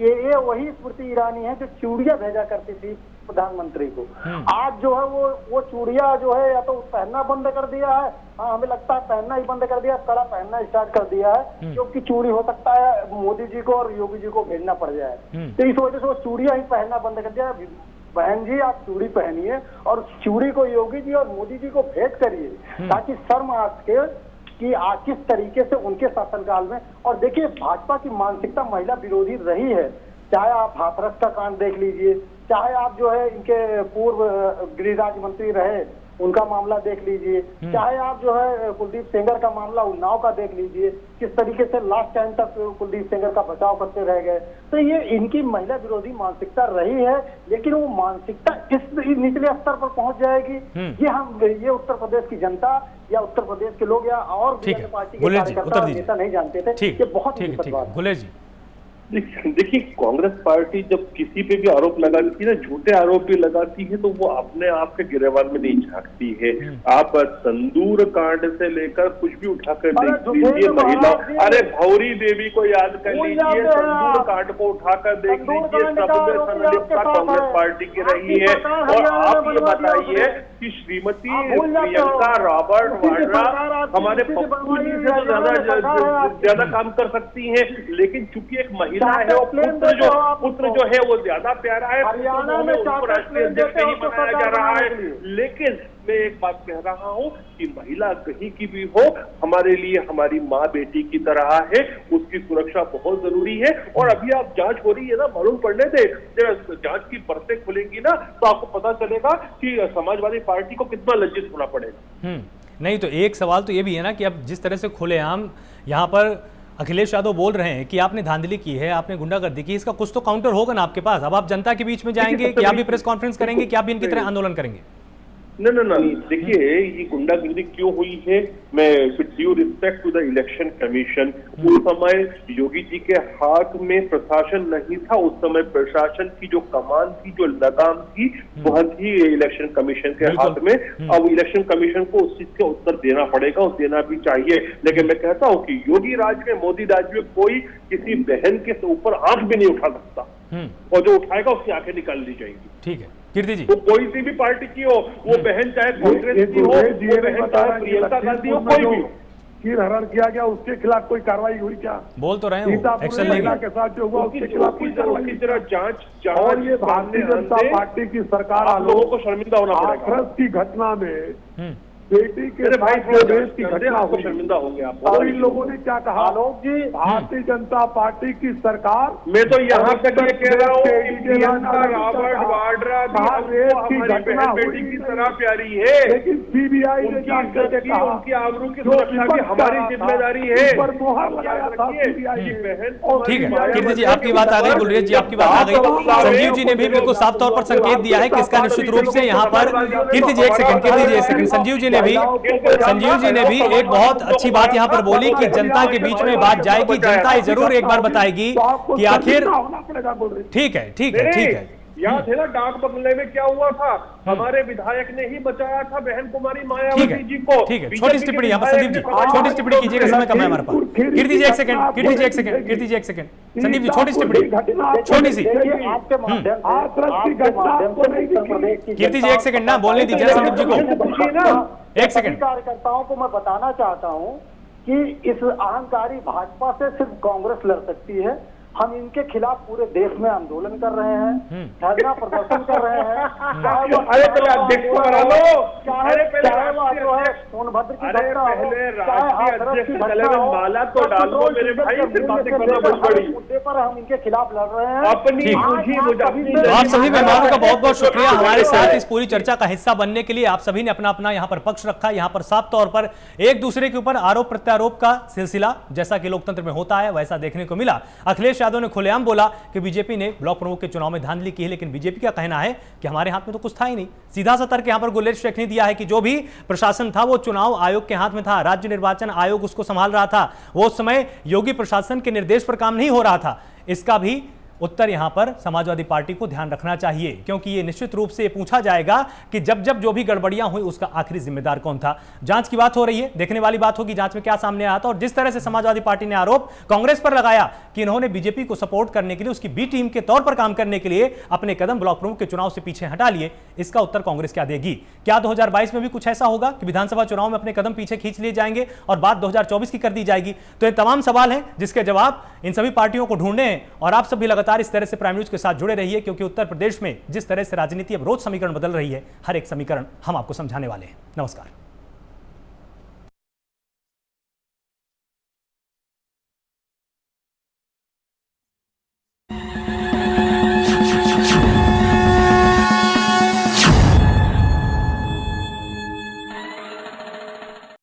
ये वही स्मृति ईरानी है जो चूड़ियां भेजा करती थी प्रधानमंत्री को। आज जो है वो चूड़िया जो है या तो पहनना बंद कर दिया है, हाँ हमें लगता है पहनना ही बंद कर दिया, कड़ा पहनना स्टार्ट कर दिया है, क्योंकि चूड़ी हो सकता है मोदी जी को और योगी जी को भेजना पड़ जाए, तो इस वजह से वो चूड़िया ही पहनना बंद कर दिया। बहन जी, आप चूड़ी पहनिए और चूड़ी को योगी जी और मोदी जी को भेंट करिए, ताकि शर्म आ सके कि आज किस तरीके से उनके शासनकाल में। और देखिए, भाजपा की मानसिकता महिला विरोधी रही है, चाहे आप हाथरस का कांड देख लीजिए, चाहे आप जो है इनके पूर्व गृह राज्य मंत्री रहे उनका मामला देख लीजिए, चाहे आप जो है कुलदीप सेंगर का मामला उन्नाव का देख लीजिए, किस तरीके से लास्ट टाइम तक कुलदीप सेंगर का बचाव करते रह गए। तो ये इनकी महिला विरोधी मानसिकता रही है, लेकिन वो मानसिकता इस निचले स्तर पर पहुंच जाएगी, ये उत्तर प्रदेश की जनता या उत्तर प्रदेश के लोग या और पार्टी के कार्यकर्ता नेता नहीं जानते थे। ये बहुत ही देखिए, कांग्रेस पार्टी जब किसी पे भी आरोप लगाती है ना, झूठे आरोप भी लगाती है, तो वो अपने आप के गिरेबान में नहीं झांकती है। आप संदूर कांड से लेकर कुछ भी उठाकर देख लीजिए, महिला, अरे भौरी देवी को याद कर लीजिए, संदूर कांड को उठाकर देख लीजिए, सबसे संलिप्तता कांग्रेस पार्टी की रही है। और आप ये बताइए कि श्रीमती प्रियंका रॉबर्ट वाड्रा हमारे पप्पू जी से तो ज्यादा काम कर सकती है, लेकिन चूंकि एक महिला महिला है और पुत्र जो है वो ज्यादा प्यारा है, हरियाणा में उनको राष्ट्रीय अध्यक्ष नहीं बनाया जा रहा है। लेकिन मैं एक बात कह रहा हूं कि महिला कहीं की भी हो, हमारे लिए हमारी माँ बेटी की तरह है, उसकी सुरक्षा बहुत जरूरी है। और अभी आप जांच हो रही है ना, मालूम पड़ने दे, जांच की परतें खुलेंगी ना तो आपको पता चलेगा कि समाजवादी पार्टी को कितना लज्जित होना पड़ेगा। नहीं तो एक सवाल तो ये भी है ना कि अब जिस तरह से खुलेआम यहाँ पर अखिलेश यादव बोल रहे हैं कि आपने धांधली की है, आपने गुंडागर्दी की, इसका कुछ तो काउंटर होगा ना आपके पास। अब आप जनता के बीच में जाएंगे कि आप भी प्रेस कॉन्फ्रेंस करेंगे कि आप भी इनकी तरह आंदोलन करेंगे? ना देखिए, ये गुंडागिरी क्यों हुई है, मैं with due respect to the election commission, उस समय योगी जी के हाथ में प्रशासन नहीं था, उस समय प्रशासन की जो कमान थी, जो लगाम थी, वह थी इलेक्शन कमीशन के हाथ में। अब इलेक्शन कमीशन को उस चीज का उत्तर देना पड़ेगा और देना भी चाहिए। लेकिन मैं कहता हूं कि योगी राज में, मोदी राज में कोई किसी बहन के ऊपर आंख भी नहीं उठा सकता, और जो उठाएगा उसकी आंखें निकाल ली जाएंगी। ठीक है कीर्ति जी, वो कोई सी भी पार्टी की हो, वो बहन चाहे कांग्रेस की हो, वो बहन चाहे प्रियंका गांधी हो, कोई भी हो, फिर हरण किया गया, उसके खिलाफ कोई कार्रवाई हुई क्या? बोल तो रहे हैं एक्शन महिला के साथ जो हुआ उसके खिलाफ कोई कार्रवाई? जांच और ये भारतीय जनता पार्टी की सरकार, आप लोगों को शर्मिंदा होना पड़ेगा। हाथरस की घटना में बेटी के साथ रेप की घटना हुई, शर्मिंदा होंगे आप। और इन लोगों ने क्या कहा? आलोक जी, भारतीय जनता पार्टी की सरकार, मैं तो यहाँ तक ये कह रहा हूँ कि प्रियंका रावत वाड्रा भी हमको हमारी बहन बेटी की तरह प्यारी है, लेकिन सीबीआई ने जांच करके कहा उनकी आबरू की सुरक्षा भी हमारी जिम्मेदारी है। पर मोहर लगाया था सीबीआई की बहन। ठीक है कीर्ति जी, आपकी बात आ गई, गुलरेज जी आपकी बात आ गई, संजीव जी ने भी बिल्कुल साफ तौर पर संकेत दिया है कि इसका निश्चित रूप से यहाँ पर, कीर्ति जी एक सेकंड, कीर्ति जी एक सेकंड, संजीव जी ने भी एक बहुत अच्छी बात यहाँ पर बोली कि जनता के बीच में बात जाएगी, जनता ये जरूर एक बार बताएगी कि आखिर। ठीक है याद है ना डाक बंगले में क्या हुआ था? हमारे विधायक ने ही बचाया था बहन कुमारी मायावती जी को। ठीक है, छोटी टिप्पणी यहाँ पर संदीप जी, छोटी टिप्पणी कीजिएगा, समय कम है हमारे पास। कीर्ति जी एक सेकंड, संदीप जी छोटी टिप्पणी, छोटी सी। कीर्ति जी एक सेकंड ना बोलने दीजिए संदीप जी को, एक सेकंड। कार्यकर्ताओं को मैं बताना चाहता हूं कि इस अहंकारी भाजपा से सिर्फ कांग्रेस लड़ सकती है। हम इनके खिलाफ पूरे देश में आंदोलन कर रहे हैं, धरना प्रदर्शन कर रहे हैं। अरे पहले अध्यक्ष को बना लो, चाहे वो है सोनभद्र की घटना हो, चाहे हाथरस की घटना हो, माला तो डालो मेरे भाई, मुद्दे पर हम इनके खिलाफ लड़ रहे हैं। अपनी तो आप सभी मेहमानों का बहुत बहुत शुक्रिया हमारे साथ इस पूरी चर्चा का हिस्सा बनने के लिए। आप सभी ने अपना अपना यहाँ पर पक्ष रखा, यहाँ पर साफ तौर पर एक दूसरे के ऊपर आरोप प्रत्यारोप का सिलसिला जैसा कि लोकतंत्र में होता है वैसा देखने को मिला। अखिलेश यादव ने खुलेआम बोला कि बीजेपी ने ब्लॉक प्रमुख के चुनाव में धांधली की है, लेकिन बीजेपी का कहना है कि हमारे हाथ में तो कुछ था ही नहीं। सीधा सा तर्क यहां पर गुलेर शेख ने दिया है कि जो भी प्रशासन था वो चुनाव आयोग के हाथ में था, राज्य निर्वाचन आयोग उसको संभाल रहा था, वो उस समय योगी प्रशासन के निर्देश पर काम नहीं हो रहा था। इसका भी उत्तर यहां पर समाजवादी पार्टी को ध्यान रखना चाहिए, क्योंकि यह निश्चित रूप से पूछा जाएगा कि जब जब जो भी गड़बड़ियां हुई उसका आखिरी जिम्मेदार कौन था। जांच की बात हो रही है, देखने वाली बात होगी जांच में क्या सामने आया था। और जिस तरह से समाजवादी पार्टी ने आरोप कांग्रेस पर लगाया कि इन्होंने बीजेपी को सपोर्ट करने के लिए, उसकी बी टीम के तौर पर काम करने के लिए अपने कदम ब्लॉक प्रमुख के चुनाव से पीछे हटा लिए, इसका उत्तर कांग्रेस क्या देगी? क्या 2022 में भी कुछ ऐसा होगा कि विधानसभा चुनाव में अपने कदम पीछे खींच लिए जाएंगे और बात 2024 की कर दी जाएगी? तो ये तमाम सवाल हैं जिसके जवाब इन सभी पार्टियों को ढूंढने हैं। और आप सभी लगातार इस तरह से प्राइम न्यूज के साथ जुड़े रहिए, क्योंकि उत्तर प्रदेश में जिस तरह से राजनीति अब रोज समीकरण बदल रही है, हर एक समीकरण हम आपको समझाने वाले हैं। नमस्कार।